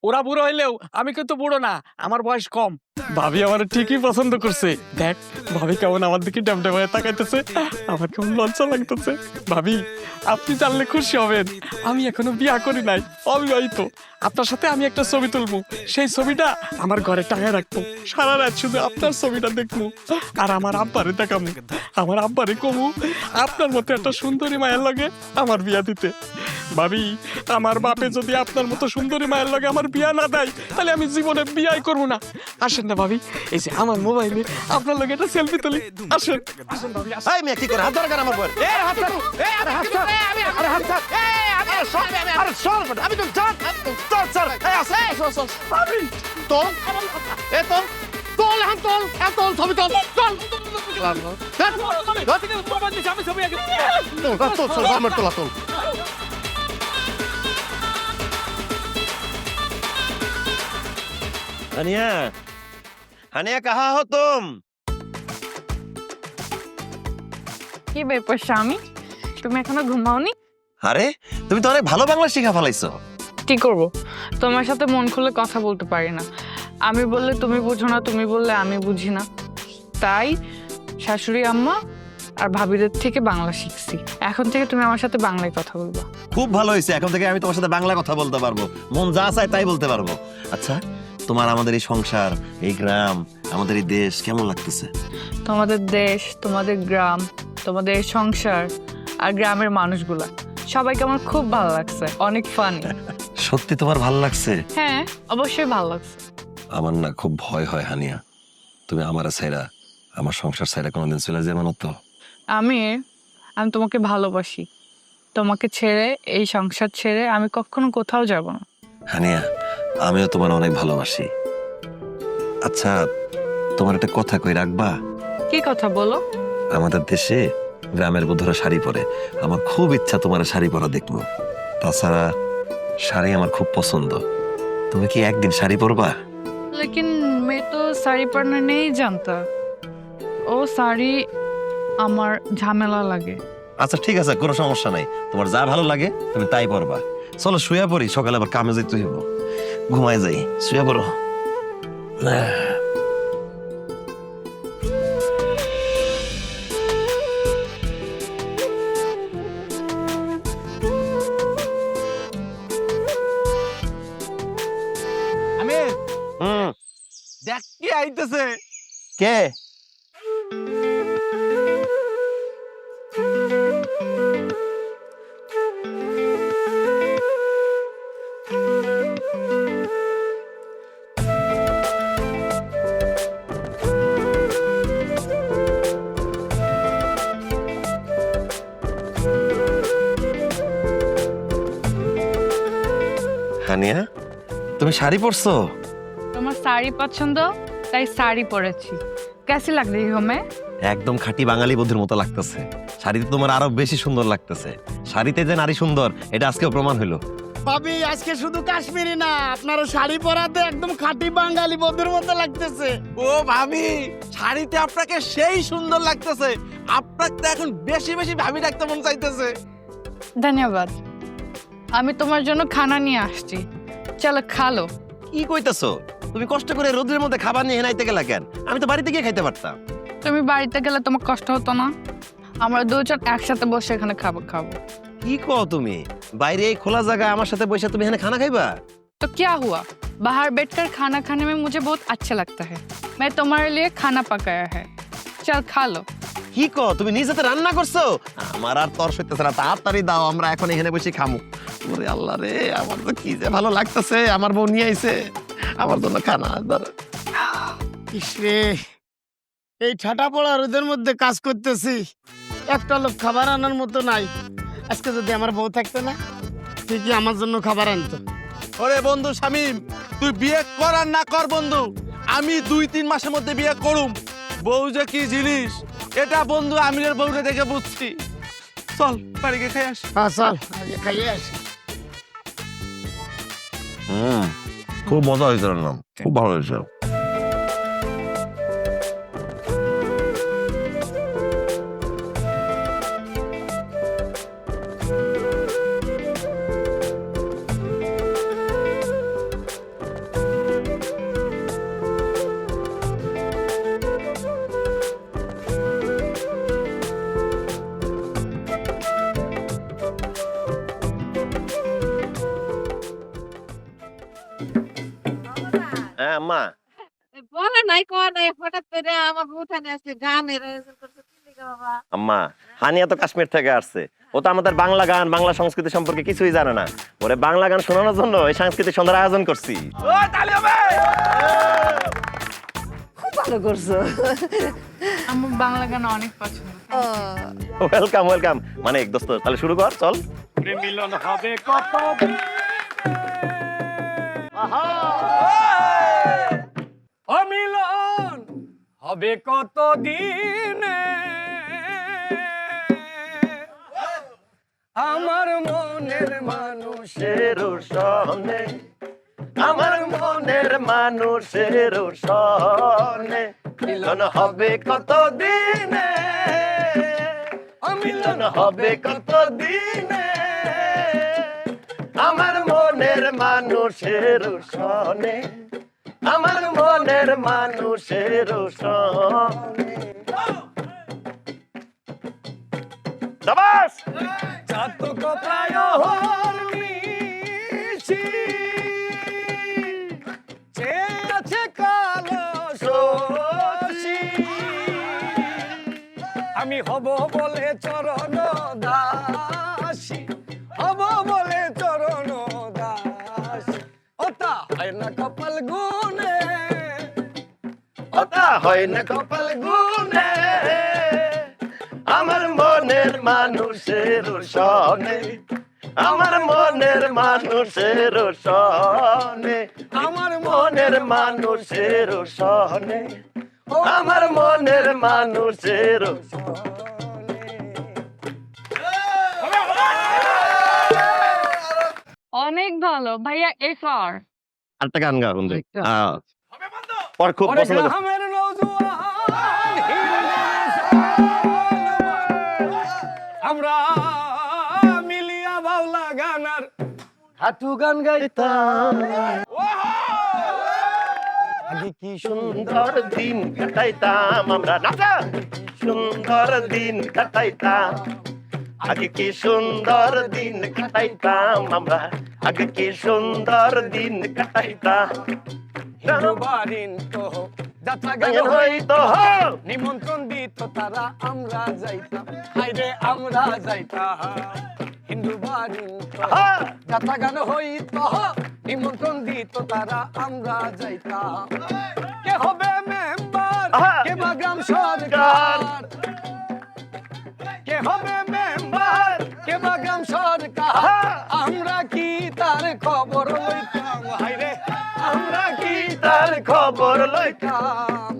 ওরা বুড়ো হইলেও আমি কিন্তু বুড়ো না, আমার বয়স কম। ভাবি আমার ঠিকই পছন্দ করছে, দেখ ভাবি কেমন আমার দিকে ড্যামড্যাম হয়ে তাকাইতেছে, আমার কেমন লজ্জা লাগতেছে। ভাবি আপনি জানলে খুশি হবেন, আমি এখনো বিয়া করি নাই, অবিবাহিত। আপনার সাথে আমি একটা ছবি তুলবো, সেই ছবিটা আমার ঘরে টাঙায় রাখবো, সারা রাত শুধু আপনার ছবিটা দেখবো, আর আমার আব্বারে দেখাবো, আমার আব্বারে কমু আপনার মতো একটা সুন্দরী মায়ের লগে আমার বিয়া দিতে। ভাবি আমার বাপে যদি আপনার মতো সুন্দরী মায়ের লগে আমার বিয়া না দেয়, তাহলে আমি জীবনে বিয়াই করবো না। আসেন না ভাবি, এই যে আমার মোবাইলে আপনার লগে একটা সেলফি তুলি, আসেন আসেন ভাবি। এই মেয়ে কি করে হাত ধরে কেন আমার বউ? এই হাত ধরো, এই আরে হাত ধরো, আরে হাত ধরো, এই আমি আরে সর, আমি তো জান, চল চল, এই আসে, ভাবি তো এ তো তোল এখন তোল তোল ছবি তোল চল আমার তোলা তোল হানিয়া হানিয়া কাহা হো তুম? কি ব্যাপার স্বামী, তুমি এখনো ঘুমাওনি? আরে তুমি তো অনেক ভালো বাংলা শিখা ফেলাইছো। কি করব, তোমার সাথে মন খুলে কথা বলতে পারি না। আমি বললে তুমি বুঝো না, তুমি বললে আমি বুঝি না। তাই শাশুড়ি আম্মা আর ভাবিদের থেকে বাংলা শিখছি। এখন থেকে তুমি আমার সাথে বাংলায় কথা বলবা। খুব ভালো হয়েছে, এখন থেকে আমি তোমার সাথে বাংলা কথা বলতে পারবো, মন যা চায় তাই বলতে পারবো। আচ্ছা, তোমার আমাদের এই সংসার, এই গ্রাম, আমাদের এই দেশ কেমন লাগতেছে? তোমাদের দেশ, তোমাদের গ্রাম, তোমাদের এই সংসার আর গ্রামের মানুষগুলা সবাইকে আমার খুব ভালো লাগছে, অনেক ফানি। সত্যি তোমার ভালো লাগছে? হ্যাঁ, অবশ্যই ভালো লাগছে। আমার না খুব ভয় হয় হানিয়া, তুমি আমার ছাইরা, আমার সংসার ছাইরা কোনোদিন চলে যাবে না তো? আমি তোমাকে ভালোবাসি, তোমাকে ছেড়ে, এই সংসার ছেড়ে আমি কখনো কোথাও যাব না। হানিয়া, আমিও তোমার অনেক ভালোবাসি। আচ্ছা, তোমার একটা কথা কই রাখবা? কি কথা বলো? আমাদের দেশে গ্রামের বধূরা শাড়ি পরে, আমার খুব ইচ্ছা তোমার শাড়ি পরা দেখবো। তাছাড়া শাড়ি আমার খুব পছন্দ, তুমি কি একদিন শাড়ি পরবা? लेकिन मैं तो साड़ी पहनना नहीं जानता, ও শাড়ি আমার ঝামেলা লাগে। আচ্ছা ঠিক আছে, কোনো সমস্যা নাই, তোমার যা ভালো লাগে তুমি তাই পরবা। চলো শুয়ে পড়ি, সকালে আবার কামে যেতে হইব। ঘুমায় যাই, শুয়ে পড়ো। আমির হুম, দেখ কি আইতেছে। কে? হানিয়া, তুমি শাড়ি পরছো? তোমার শাড়ি পছন্দ তাই শাড়ি পরেছি। कैसी लग रही हो मैं? একদম খাঁটি বাঙালি বধূর মতো লাগতেছে। শাড়িতে তোমার আরো বেশি সুন্দর লাগতেছে। শাড়িতে যে নারী সুন্দর, এটা আজকেও প্রমাণ হইলো। ভাবি আজকে শুধু কাশ্মীরি না, আপনারও শাড়ি পরাতে একদম খাঁটি বাঙালি বধুর মতো লাগতেছে। ও ভাবি, শাড়িতে আপনাকে সেই সুন্দর লাগতেছে, আপনাকে তো এখন বেশি বেশি ভাবি ডাকতে মন চাইতেছে। ধন্যবাদ। আমি তোমার জন্য খানা নিয়ে আসছি, চলো খালো। কি কইতাছো? তুমি কষ্ট করে রোদের মধ্যে খাবার নিয়ে হেনাইতে গেলা কেন? আমি তো বাড়িতে গিয়ে খাইতে পারতাম। তুমি বাড়িতে গেলে তোমার কষ্ট হতো না? আমরা দুজন একসাথে বসে এখানে খাবো। কি কও তুমি? বাইরে এই খোলা জায়গায় আমার সাথে বসে তুমি এখানে খানা খাইবা? तो क्या हुआ, बाहर बैठकर खाना खाने में मुझे बहुत अच्छा लगता है। मैं तुम्हारे लिए खाना पकाया है, चल खा लो। কি কও? তুমি নিজেতে রান্না করছো? আমার আর তর সইতেছে না, তাড়াতাড়ি দাও, আমরা এখন এখানে বসে খামু। ওরে আল্লাহ রে, আমার তো কি যে ভালো লাগতেছে, আমার বউ নিয়ে আইছে আমার জন্য খানা। ইসরে, এই ঠাটা পড়া রোদের মধ্যে কাজ করতেছি, একটা লোক খাবার আনার মতো নাই। আজকে যদি আমার বউ থাকতো না, ঠিকই আমার জন্য খাবার আনতো। ওরে বন্ধু শামিম, তুই বিয়ে কর আর না কর বন্ধু, আমি 2-3 মাসের মধ্যে বিয়ে করুম। বউ যে কি জিনিস, এটা বন্ধু আমিরের বউরে দেখে বুঝছি। চল বাড়ি গিয়ে খাই আসি। হ্যাঁ চল, আগে খাইয়ে আসি। খুব মজা হয়েছে রান্না, খুব ভালো হয়েছে। হ্যাঁ আম্মা, বলে নাই কয় নাই, হঠাৎ করে আমার উঠানে আসছে, গানের আয়োজন করছে। কি লিখা বাবা? আম্মা, হানিয়া তো কাশ্মীর থেকে আসছে, ও তো আমাদের বাংলা গান, বাংলা সংস্কৃতি সম্পর্কে কিছুই জানে না। ওরে বাংলা গান শোনানোর জন্য এই সাংস্কৃতিক সন্ধ্যার আয়োজন করছি। খুব ভালো করছো। আমার বাংলা গান অনেক পছন্দ। Welcome welcome. মানে দোস্ত, তাহলে শুরু কর, চল। মিলন হবে কত ও মিলন হবে কত দিনে আমার মনের মানুষের সনে আমার মনের মানুষের সনে মিলন হবে কত দিনে মিলন হবে কত দিনে আমার মনের মানুষের সনে আমার মনের মানুষের সনে শাবাশ চাতক প্রায় হরমিছি চেয়েছে কালো শশী আমি হব বলে চরণ দাসী হব বলে চরণ দাসী ওটা হয় না কপাল গুনে ওটা হয় না কপাল গুনে আমার মনের মানুষের সনে আমার মনের মানুষের সনে আমার মনের মানুষের সনে আমার মনের মানুষের অনেক ভালো ভাইয়া এফআর আরেকটা গান গাও বন্ধু পর খুব পছন্দ করছি। গ্রামের নওজোয়ান আমরা মিলিয়া বাউলা গানার হাঁটু গান গাইতাম আগে কি সুন্দর দিন কাটাইতাম আমরা নাচা সুন্দর দিন কাটাইতাম আগে কি সুন্দর দিন কাটাইতাম আমরা আগে কি সুন্দর দিন কাটাইতাম হিন্দু বাড়িন তো যাত্রা গান হইতো নিমন্ত্রণ দিত তারা আমরা যাইতাম হাইরে আমরা যাইতাম হিন্দু বাড়িন তো যাত্রা গান হইতো নিমন্ত্রণ দিত তারা আমরা যাইতাম কে হবে মেম্বার কে বা গ্রাম সরকার কে হবে মেম্বার কে বা গ্রাম সরকার আমরা কি তার খবর লইতাম হাইরে আমরা কি তার খবর লইতাম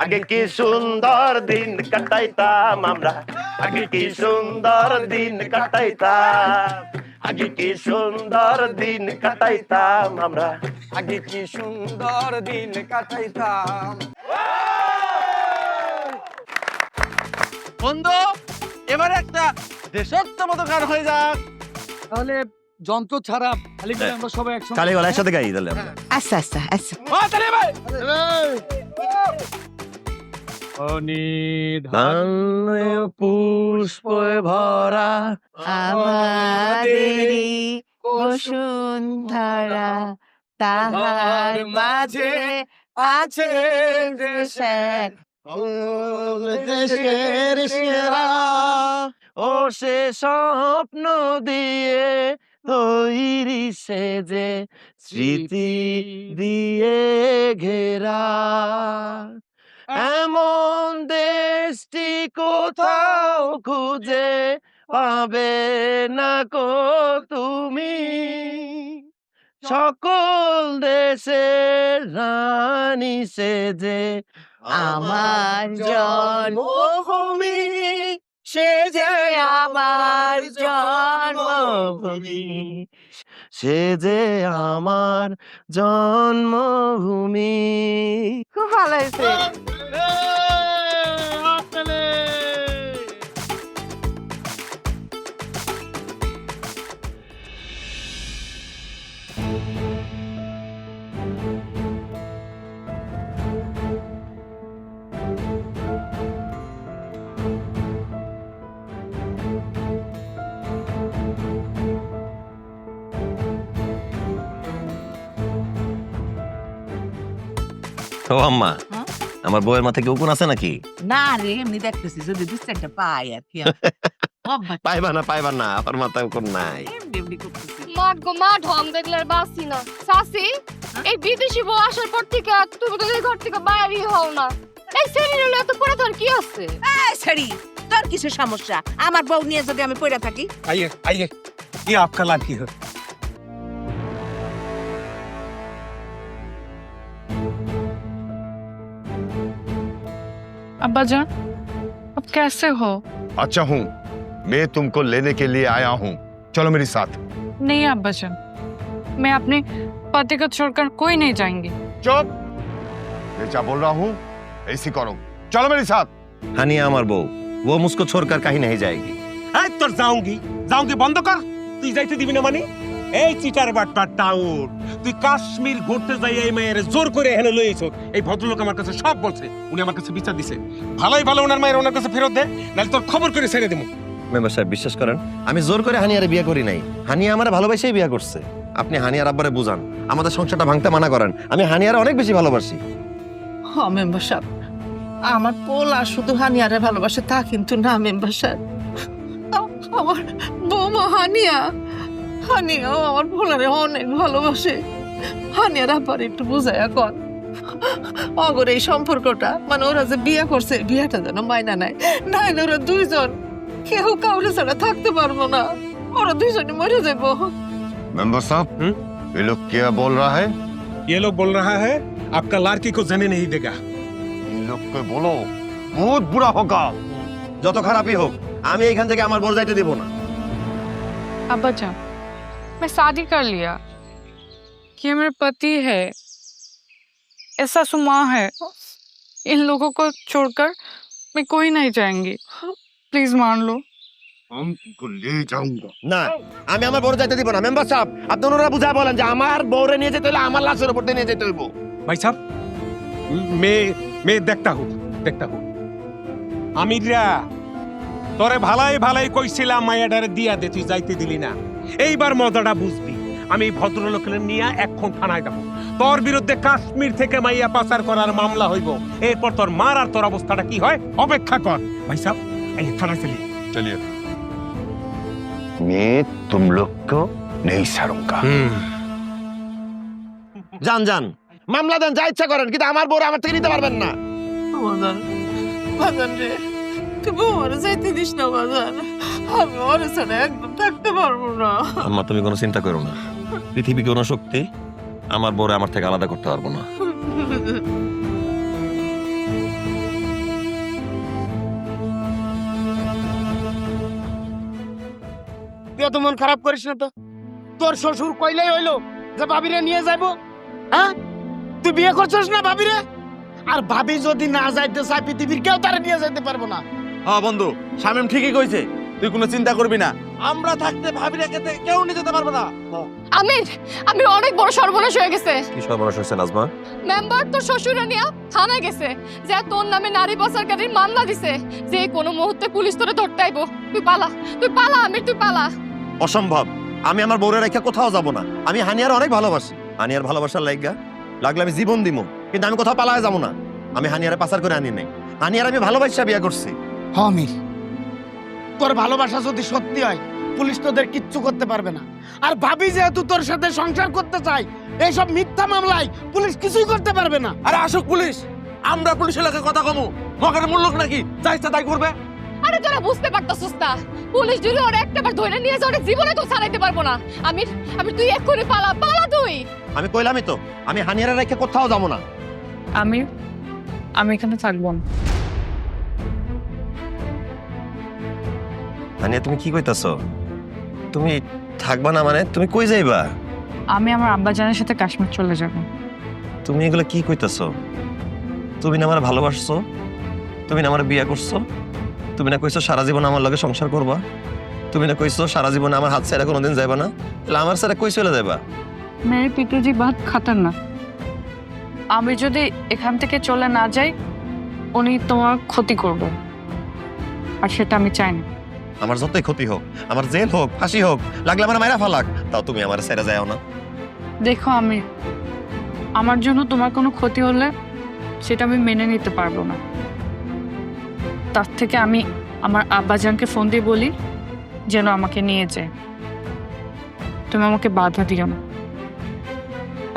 আগে কি সুন্দর দিন কাটাইতাম আমরা আগে কি সুন্দর দিন কাটাইতাম আগে কি সুন্দর দিন কাটাইতাম আমরা আগে কি সুন্দর দিন কাটাইতাম বন্ধু এবারে একটা দেশাত্ম মতো গান হয়ে যাক। তাহলে যন্ত্র ছাড়া খালি করে আমরা সবাই একসঙ্গে কালী গলা একসাথে গাই তাহলে আমরা আচ্ছা আচ্ছা আচ্ছা পুষ্প ভরা আমাদেরই বসুন্ধরা তাহার মাঝে আছে দেশের দেশের সেরা ও সে স্বপ্ন দিয়ে তৈরি সেজে স্মৃতি দিয়ে ঘেরা এমন দেশটি কোথাও খুঁজে পাবে না কো তুমি সকল দেশের রানী সেজে আমার জন্মভূমি সে যে আমার জন্মভূমি সে যে আমার জন্মভূমি খুব ভালো হয়েছে ও আম্মা আমার বউয়ের মাথায় কি উকুন আছে নাকি না রে এমনি দেখতেছি যদি দু চারটা পাই আর কি পাইবা না আমার মাথায় উকুন নাই এমনি এমনি করতেছি মা গো মা ঢং দেখলে আর বাসি না সাসি এই বিদেশি বউ আসার পর থেকে তুমি তো এই ঘর থেকে বাইরে হও না এই শরীরে এত পড়ে তোর কি আছে এই ছেড়ি তোর কিসের সমস্যা আমার বউ নিয়ে যদি আমি পড়ে থাকি आइए आइए ये आपका लाठी है अब्बा जान अब कैसे हो? अच्छा हूँ, मैं तुमको लेने के लिए आया हूँ, चलो मेरे साथ। नहीं अब्बा जान, मैं अपने पति को छोड़कर कोई नहीं जाएंगी। चुप, मैं क्या बोल रहा हूँ ऐसी करो, चलो मेरे साथ। হানিয়া আমার বউ, वो मुझको छोड़कर कहीं नहीं जाएगी। এই তোর যাউঙ্গি যাউঙ্গি বন্ধ কর, তুই যাইতে দিবি না মানে? এই চিটার বাটপার টাউট, তুই কাশ্মীর ঘুরতে যাই এই মেয়ের জোর করে এখানে লইছো। এই ভদ্রলোক আমার কাছে সব বলছে, উনি আমার কাছে বিচার দিছে। ভালোই ভালো ওনার মায়ের ওনার কাছে ফেরত দে, নাহলে তোর খবর করে ছেড়ে দেবো। মেম্বার সাহেব বিশ্বাস করেন, আমি জোর করে হানিয়ারে বিয়ে করি নাই। হানিয়া আমার ভালোবাসেই বিয়ে করছে। আপনি হানিয়ার আব্বারে বুঝান, আমাদের সংসারটা ভাঙতে মানা করেন। আমি হানিয়ারে অনেক বেশি ভালোবাসি। হ মেম্বার সাহেব, আমার পোলা শুধু হানিয়ারে ভালোবাসে তা কিন্তু না মেম্বার সাহেব। আমার বৌমা হানিয়া, হানিয়াও আমার পোলারে অনেক ভালোবাসে। হানিয়ার আবার একটু বুঝাইয়া কর, অগর এই সম্পর্কটা মানে ওরা যে বিয়ে করছে বিয়েটা যেন মাইনা নাই, নাইলে ওরা দুইজন কেউ কাউরে ছাড়া থাকতে পারবো না, ওরা দুইজনে মরে যাবো। मेंबर साहब, ये लोग क्या बोल रहा है? ये लोग बोल रहा है आपका लड़की को जाने नहीं देगा। इन लोग को बोलो बहुत बुरा होगा। যত খারাপই হোক আমি এখান থেকে আমার বউ যাইতে দেব না। अब्बा जान, मैं शादी कर लिया, ये मेरे पति है, ऐसा सुमा है, इन लोगों को छोड़कर मैं कोई नहीं जाएंगी, प्लीज मान लो। हम तुमको ले जाऊंगा। না, আমি আমার বউ যাইতে দিব না। মেম্বার সাহেব, আপনি ওনারা বুঝায় বলেন যে আমার বউরে নিয়ে যেতে হলে আমার লাশের উপর দিয়ে নিয়ে যেতে হইব। भाई साहब, मैं देखता हूँ আমিরা তোরে ভালাই ভালাই কইছিলাম মায়াডারে দিয়া দে, তুই যাইতে দিলি না। এইবার মজাটা বুঝবি। আমি ভদ্রলোকের নিয়ে এখন থানায় যাবো, তোর বিরুদ্ধে কাশ্মীর থেকে মাইয়া পাচার করার মামলা হইব। এরপর তোর মার আর তোর অবস্থাটা কি হয় অপেক্ষা কর। ভাই সাহেব, এই থানায় চলি। चलिए, मैं तुम लोग को नहीं छोड़ूंगा। যান যান, মামলা দেন, যা ইচ্ছা করেন, কিন্তু আমার বউরে আমার থেকে নিতে পারবেন না। বাজান, বাজান রে, তুই বউরে যাইতে দিস না বাজান, আমি ওরে ছাড়া একদম থাকতে পারবো না। আম্মা তুমি কোনো চিন্তা করো না, পৃথিবী কোনো শক্তি আমার বউরে আমার থেকে আলাদা করতে পারবো না। তুই তো মন খারাপ করিস না তো। তোর শ্বশুর কইলেই হইলো যে ভাবিরে নিয়ে যাইবো। হ্যাঁ, তুই বিয়ে করছিস না ভাবিরে? আর ভাবি যদি না যাইতে চায় পৃথিবীর কেউ তারে নিয়ে যাইতে পারবো না। হ্যাঁ বন্ধু, শামিম ঠিকই কইছে, তুই কোনো চিন্তা করবি না, আমরা থাকতে ভাবিরে কেউ নিয়ে যেতে পারবে না। আমির, আমি অনেক বড় সর্বনাশ হয়ে গেছে। কি সর্বনাশ হয়েছে নাজমা? মেম্বার তোর শ্বশুরে নিয়ে থানায় গেছে, যে তোর নামে নারী পাচারকারীর মামলা দিছে, যে কোনো মুহূর্তে পুলিশ তোরে ধরতে আইবো। তুই পালা আমির, তুই পালা। অসম্ভব, আমি আমার বউরে রেখে কোথাও যাব না। আমি হানিয়ার অনেক ভালোবাসি, হানিয়ার ভালোবাসার লাগলে আমি জীবন দিব, কিন্তু আমি কোথাও পালায় যাবো না। আমি হানিয়ারে পাচার করে আনি নাই, হানিয়ার আমি ভালোবাসা বিয়ে করছি। আমির, তোর ভালোবাসা যদি সত্যি হয় পুলিশ তোদের কিচ্ছু করতে পারবে না। আর ভাবি যেহেতু তোর সাথে সংসার করতে চাই, এইসব মিথ্যা মামলায় পুলিশ কিছুই করতে পারবে না। আরে আসুক পুলিশ, আমরা পুলিশের লোকের কথা কমু, মগের মূল লোক নাকি যা ইচ্ছা তাই করবে। আরে তোরা বুঝতে পারতাছিস না, পুলিশ যদি ওরা একটাবার ধরে নিয়ে যায়, ওরা জীবনে তো ছাড়াইতে পারবো না। আমির, তুই এক্ষুনি পালা তুই। আমি কইলামই তো, আমি হানিয়ারে রেখে কোথাও যাব না। আমি এখানে থাকবো না। হানিয়া তুমি কি কইতাছো? তুমি থাকবা না মানে তুমি কই যাইবা? আমি আমার আব্বাজানের সাথে কাশ্মীর চলে যাব। তুমি এগুলো কি কইতাছো? তুমি না আমার ভালোবাসছো, তুমি না আমার বিয়ে করছো, তুমি না কইছো সারা জীবন আমার লগে সংসার করবা, তুমি না কইছো সারা জীবন আমার হাত ছেড়ে কোনোদিন যাইবা না, তাহলে আমার ছেড়ে কই চলে যাইবা? মেরে পিতুজি বাত খাতারনাক। আমি যদি এখান থেকে চলে না যাই, উনি তোমার ক্ষতি করবে, আর সেটা আমি চাই না। আমার যতই ক্ষতি হোক, আমার জেল হোক, ফাঁসি হোক, লাগলে আমার মায়েরা ফালাক, তাও তুমি আমার ছেড়ে যাও না। দেখো আমি, আমার জন্য তোমার কোনো ক্ষতি হলে সেটা আমি মেনে নিতে পারবো না। তার থেকে আমি আমার আব্বাজানকে ফোন দিয়ে বলি যেন আমাকে নিয়ে যায়। তুমি আমাকে বাধা দিও না।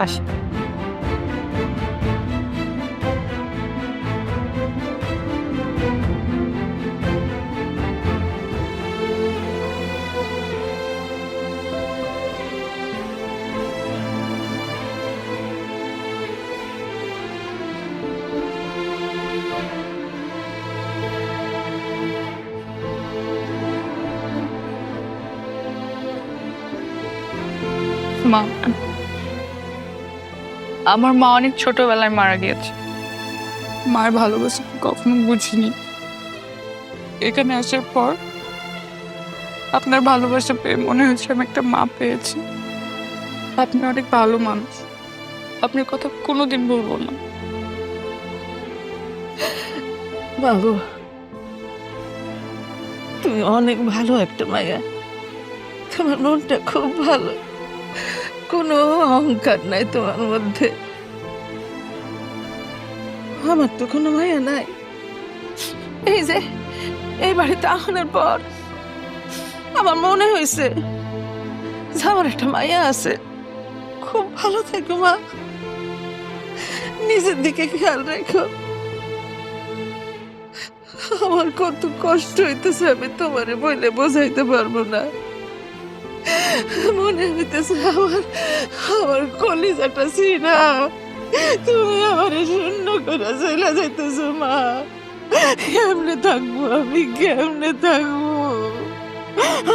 আসি। মা, আমার মা অনেক ছোটবেলায় মারা গিয়েছে। মার ভালোবাসা কখনো বুঝিনি। এখানে আসার পর আপনার ভালোবাসা পেয়ে মনে হচ্ছে আমি একটা মা পেয়েছি। আপনি অনেক ভালো মানুষ, আপনার কথা কোনোদিন বলবো না। বাবু, তুমি অনেক ভালো একটা মাইয়া। তোমার মনটা খুব ভালো, কোনো অহংকার নাই তোমার মধ্যে। আমার তো কোনো মায়া নাই। এই যে এই বাড়িতে আসার পর আমার মনে হয়েছে যে আমার একটা মায়া আছে। খুব ভালো থেকো মা, নিজের দিকে খেয়াল রেখো। আমার কত কষ্ট হইতেছে, আমি তোমারে বলে বোঝাইতে পারবো না। মনে হইতেছে আমার কলিজাটা ছিনা তুমি আমারে শূন্য করে চলে যাইতেছো মা। কেমনে থাকবো আমি, কেমনে থাকবো?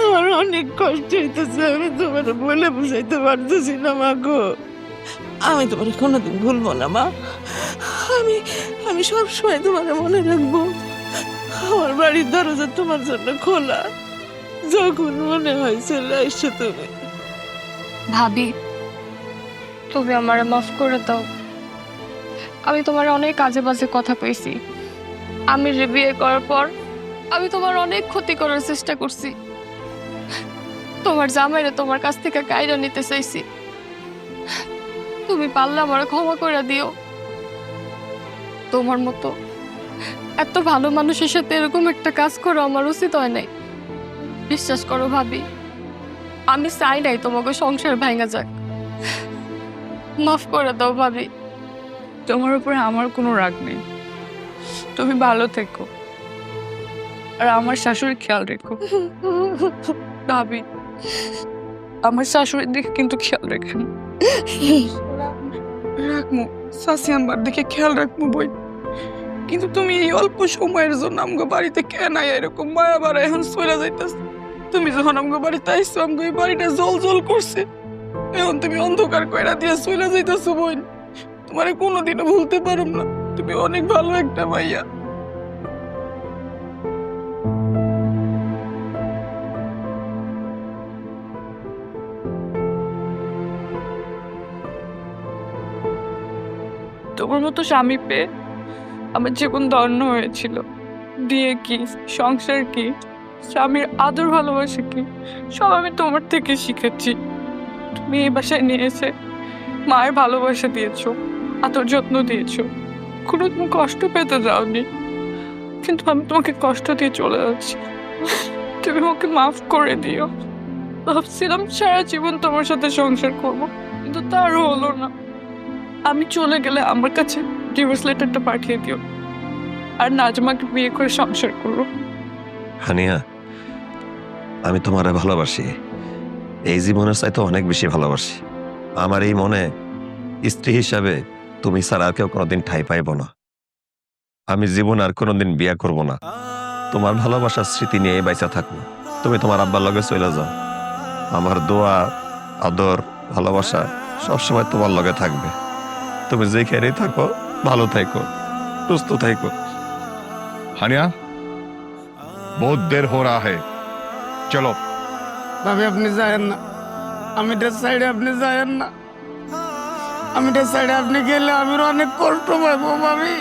আমার অনেক কষ্ট হইতেছে, আমি তোমার বলে বুঝাইতে পারতেছি না মা গো। আমি তোমার কোনোদিন ভুলবো না মা। আমি আমি সবসময় তোমার মনে রাখবো। আমার বাড়ির দরজা তোমার জন্য খোলা, যখন মনে হয় চলে আসছো তুমি। ভাবি, তুমি আমারে মাফ করে দাও। আমি তোমার অনেক আজে বাজে কথা কইছি। আমি যে বিয়ে করার পর আমি তোমার অনেক ক্ষতি করার চেষ্টা করছি। তোমার জামাইরে তোমার কাছ থেকে কাইরা নিতে চাইছি। তুমি পারলে আমার ক্ষমা করে দিও। তোমার মতো এত ভালো মানুষের সাথে এরকম একটা কাজ করো আমার উচিত হয় নাই। বিশ্বাস করো ভাবি, আমি চাই নাই তোমাকে সংসার ভাঙা যাক। মাফ করে দাও ভাবি। তোমার উপরে আমার কোনো রাগ নেই। তুমি ভালো থেকো, আর আমার শাশুড়ির খেয়াল রেখো। ভাবি, আমার শাশুড়ির দিকে কিন্তু খেয়াল রেখেন। রাখবো শাশি, আমার দিকে খেয়াল রাখবো বই। কিন্তু তুমি এই অল্প সময়ের জন্য আমগো বাড়িতে কেন এরকম মায়া বাড়া এখন চলে যাইতেছ? তুমি যখন আমগো বাড়িতে আইসো, আমগো এই বাড়িটা জল জল করছে। এখন তুমি অন্ধকার কইরা দিয়ে চলে যাইতেছো বোন। তোমারে কোনোদিনও ভুলতে পারব না। তুমি অনেক ভালো একটা মাইয়া। তোমার মতো স্বামী পেয়ে আমার জীবন ধন্য হয়েছিল। বিয়ে কি, সংসার কি, স্বামীর আদর ভালোবাসা কি, সব আমি তোমার থেকে শিখেছি। তুমি এই বাসায় নিয়ে এসে মায়ের ভালোবাসা দিয়েছো, আদর যত্ন দিয়েছো, কোনো তুমি কষ্ট পেতে যাওনি। কিন্তু আমি তোমাকে কষ্ট দিয়ে চলে যাচ্ছি। তুমি আমাকে মাফ করে দিও। ভাবছিলাম সারা জীবন তোমার সাথে সংসার করবো, কিন্তু তারও হলো না। আমি চলে গেলে আমার কাছে ডিভোর্স লেটারটা পাঠিয়ে দিও, আর নাজমাকে বিয়ে করে সংসার করো। হানিয়া, আমি তোমারে ভালোবাসি, এই জীবনের চাইতে অনেক বেশি ভালোবাসি। আমার এই মনে স্ত্রী হিসাবে তুমি ছাড়া আর কেউ কোনোদিন ঠাঁই পাইব না। আমি জীবন আর কোনোদিন বিয়ে করব না। তোমার ভালোবাসার স্মৃতি নিয়ে বাইচা থাকবো। তুমি তোমার আব্বার লগে চলে যাও। আমার দোয়া, আদর, ভালোবাসা সবসময় তোমার লগে থাকবে। তুমি যেখানেই থাকো ভালো থাকো, সুস্থ থাকো। हानिया बहुत देर हो रहा है, चलो। ভাবি আপনি যায়েন না, আমি এটা সাইডে আপনি যায়েন না। আমি এটা সাইডে আপনি গেলে আমি অনেক কষ্ট পাবো ভাবি।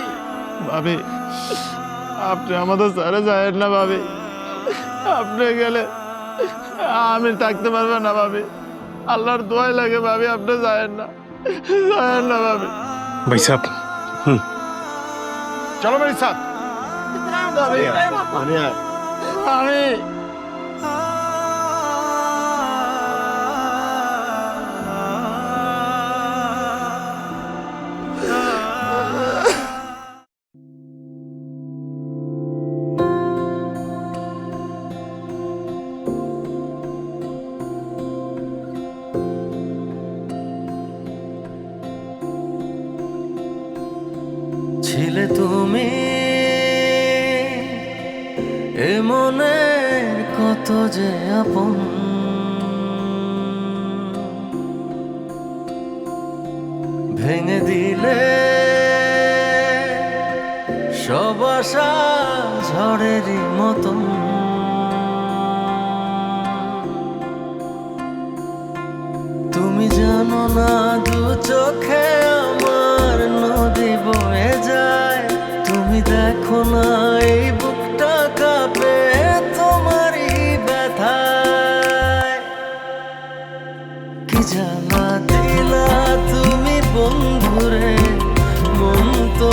ভাবি, আপনি আমাদের সারে যায়েন না ভাবি। আপনি গেলে আমি থাকতে পারবো না ভাবি। আল্লাহর দোয়াই লাগে ভাবি, আপনি যায়েন না, যায়েন না ভাবি। ভাই সাহেব, चलो मेरे साथ। আমি ছিলে তুমি এ মনে কত যে আপন, ভেঙে দিলে সব আশা ঝড়েরই মতন। তুমি জানো না দু চোখে আমার নদী বয়ে যায়, তুমি দেখো না এই বুকটা কাঁপে তোমারই ব্যথায়। কি জ্বালা দিলা তুমি বন্ধুরে, মন তো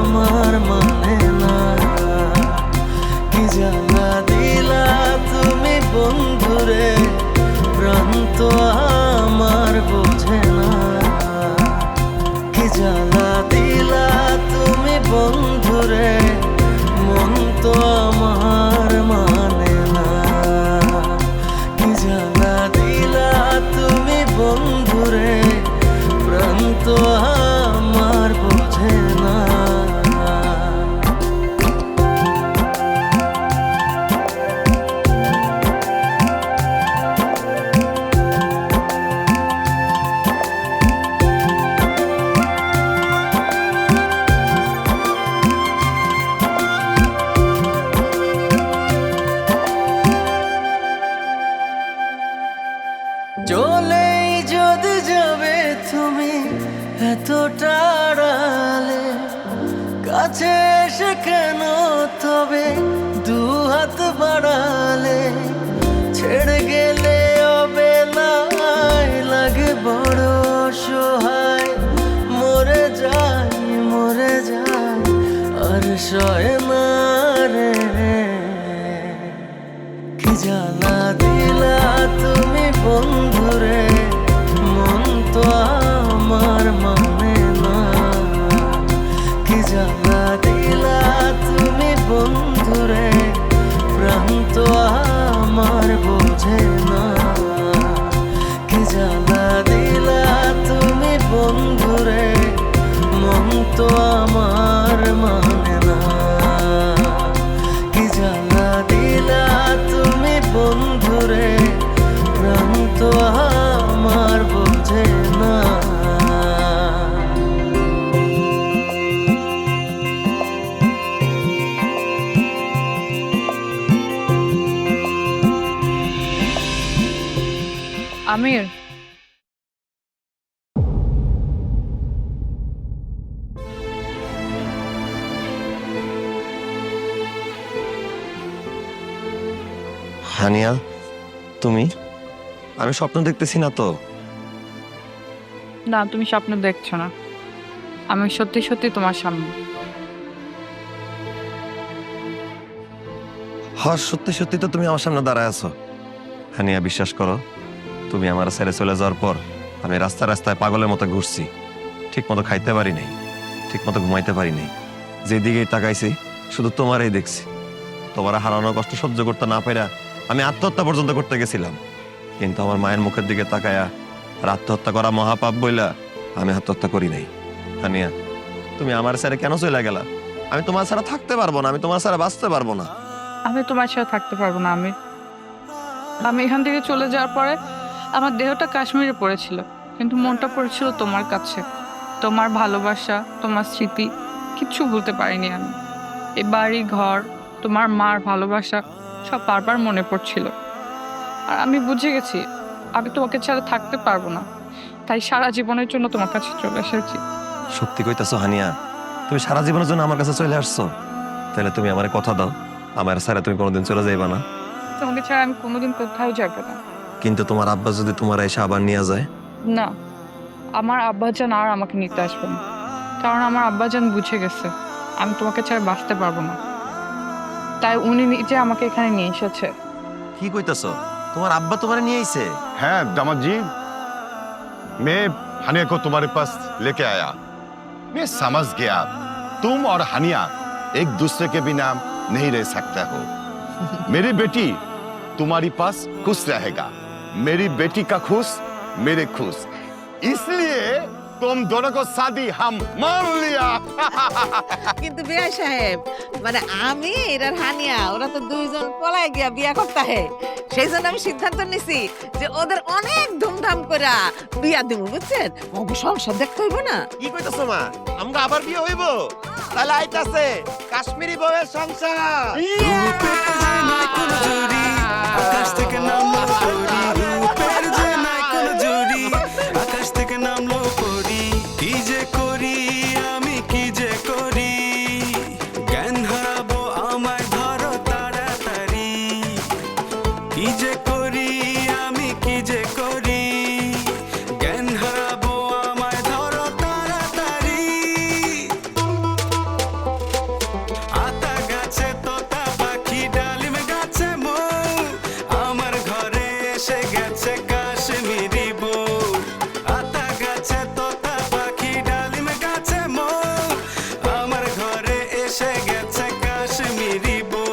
আমার মানে না। কি জ্বালা দিলা তুমি বন্ধুরে, প্রাণ তো আমার বোঝে না। কি জ্বালা দিলা তুমি বন্ধুরে, মন তো আমার মানে না। কি জ্বালা দিলা তুমি বন্ধুরে, প্রাণ তো আমার বোঝে না। চলেই যদি যাবে তুমি এতটা আড়ালে, কাছে এসে কেন তবে দু হাত বাড়ালে। ছেড়ে গেলে অবেলায় লাগে বড় অসহায়, মরে যায় আর সয় না রে। কি জ্বালা দিলা তুমি বন্ধুরে, মন তো আমার মানে না। কি জ্বালা দিলা তুমি বন্ধুরে, প্রাণ তো আমার বোঝে না। কি জ্বালা দিলা তুমি বন্ধুরে, মন তো আমার মানে না। কি জ্বালা দিলা তুমি বন্ধুরে, প্রাণ তো আমার বোঝে না। আমির, হানিয়া, তুমি? আমি স্বপ্ন দেখতেছি না তো? না, তুমি স্বপ্ন দেখছো না, আমি সত্যি সত্যি তোমার সামনে। হ্যাঁ, সত্যি সত্যি তো তুমি আমার সামনে দাঁড়ায় আছো। হানিয়া, বিশ্বাস করো, তুমি আমার ছেড়ে চলে যাওয়ার পর আমি রাস্তায় রাস্তায় পাগলের মতো ঘুরছি। ঠিক মতো খাইতে পারি নাই, ঠিক মতো ঘুমাইতে পারি নাই। যেদিকেই তাকাইছি শুধু তোমারই দেখছি। তোমার হারানোর কষ্ট সহ্য করতে না পারা আমি আত্মহত্যা পর্যন্ত করতে গেছিলাম, কিন্তু আমার মায়ের মুখের দিকে তাকায়া আর আত্মহত্যা করা মহাপাপ বইলা আমি আত্মহত্যা করি নাই। হানিয়া, তুমি আমার ছেড়ে কেন চলে গেলা? আমি তোমার ছাড়া থাকতে পারবো না, আমি তোমার ছাড়া বাঁচতে পারবো না। আমি তোমার সাথে থাকতে পারবো না আমির। আমি এখান থেকে চলে যাওয়ার পরে আমার দেহটা কাশ্মীরে পড়েছিল, কিন্তু মনটা পড়েছিল তোমার কাছে। তোমার ভালোবাসা, তোমার স্মৃতি কিচ্ছু ভুলতে পারিনি আমি। এই বাড়ি ঘর, তোমার মার ভালোবাসা সব বারবার মনে পড়ছিল। আর আমি বুঝে গেছি আমি তোমাকে ছাড়া থাকতে পারবো না, তাই সারা জীবনের জন্য তোমার কাছে চলে এসেছি। সত্যি কইতাছো হানিয়া? তুমি সারা জীবনের জন্য আমার কাছে চলে আসছো? তাহলে তুমি আমার কথা দাও, আমার ছাড়া তুমি কোনোদিন চলে যাইবা না। তোমাকে ছাড়া আমি কোনোদিন কোথাও যাবো না। কিন্তু তোমার আব্বা যদি তোমার এসে আবার নিয়ে যায়? না, আমার আব্বাজান আর আমাকে নিতে আসবে না, কারণ আমার আব্বাজান বুঝে গেছে আমি তোমাকে ছাড়া বাঁচতে পারবো না, তাই উনি নিজে আমাকে এখানে নিয়ে এসেছে। কি কইতাছো? তোমার আব্বা তোমারে নিয়ে আইছে? हाँ दामाद जी, मैं हनिया को तुम्हारे पास लेके आया। मैं समझ गया तुम और हनिया एक दूसरे के बिना नहीं रह सकते हो। मेरी बेटी तुम्हारी पास खुश रहेगा, मेरी बेटी का खुश मेरे खुश, इसलिए तुम दोनों को शादी हम मान लिया কিন্তু বিয়া সাহেব মানে আমি এর হানিয়া ওরা তো দুইজন পলায় গিয়া বিয়া করতে হে সেই জন্য আমি সিদ্ধান্ত নিছি যে ওদের অনেক ধুমধাম করে বিয়া দেব বুঝছেন ওকে সংসার দেখতে হইব না কি কইতাছ মা আমগো আবার বিয়ে হইব তাহলে আইতাছে কাশ্মীরি বউয়ের সংসার রূপের যে নাই কোনো জুড়ি আকাশ থেকে নামলো পরি রূপের যে নাই কোনো জুড়ি আকাশ থেকে নামলো পরি কি যে করি আমি কি যে করি জ্ঞান হারাবো আমায় ধরো তাড়াতাড়ি কি যে করি আমি কি যে করি জ্ঞান হারাবো আমায় ধরো তাড়াতাড়ি আতা গাছে তোতা পাখি ডালিম গাছে মৌ আমার ঘরে এসে গেছে কাশ্মীরি বউ আতা গাছে তোতা পাখি ডালিম গাছে মৌ আমার ঘরে এসে গেছে কাশ্মীরি বউ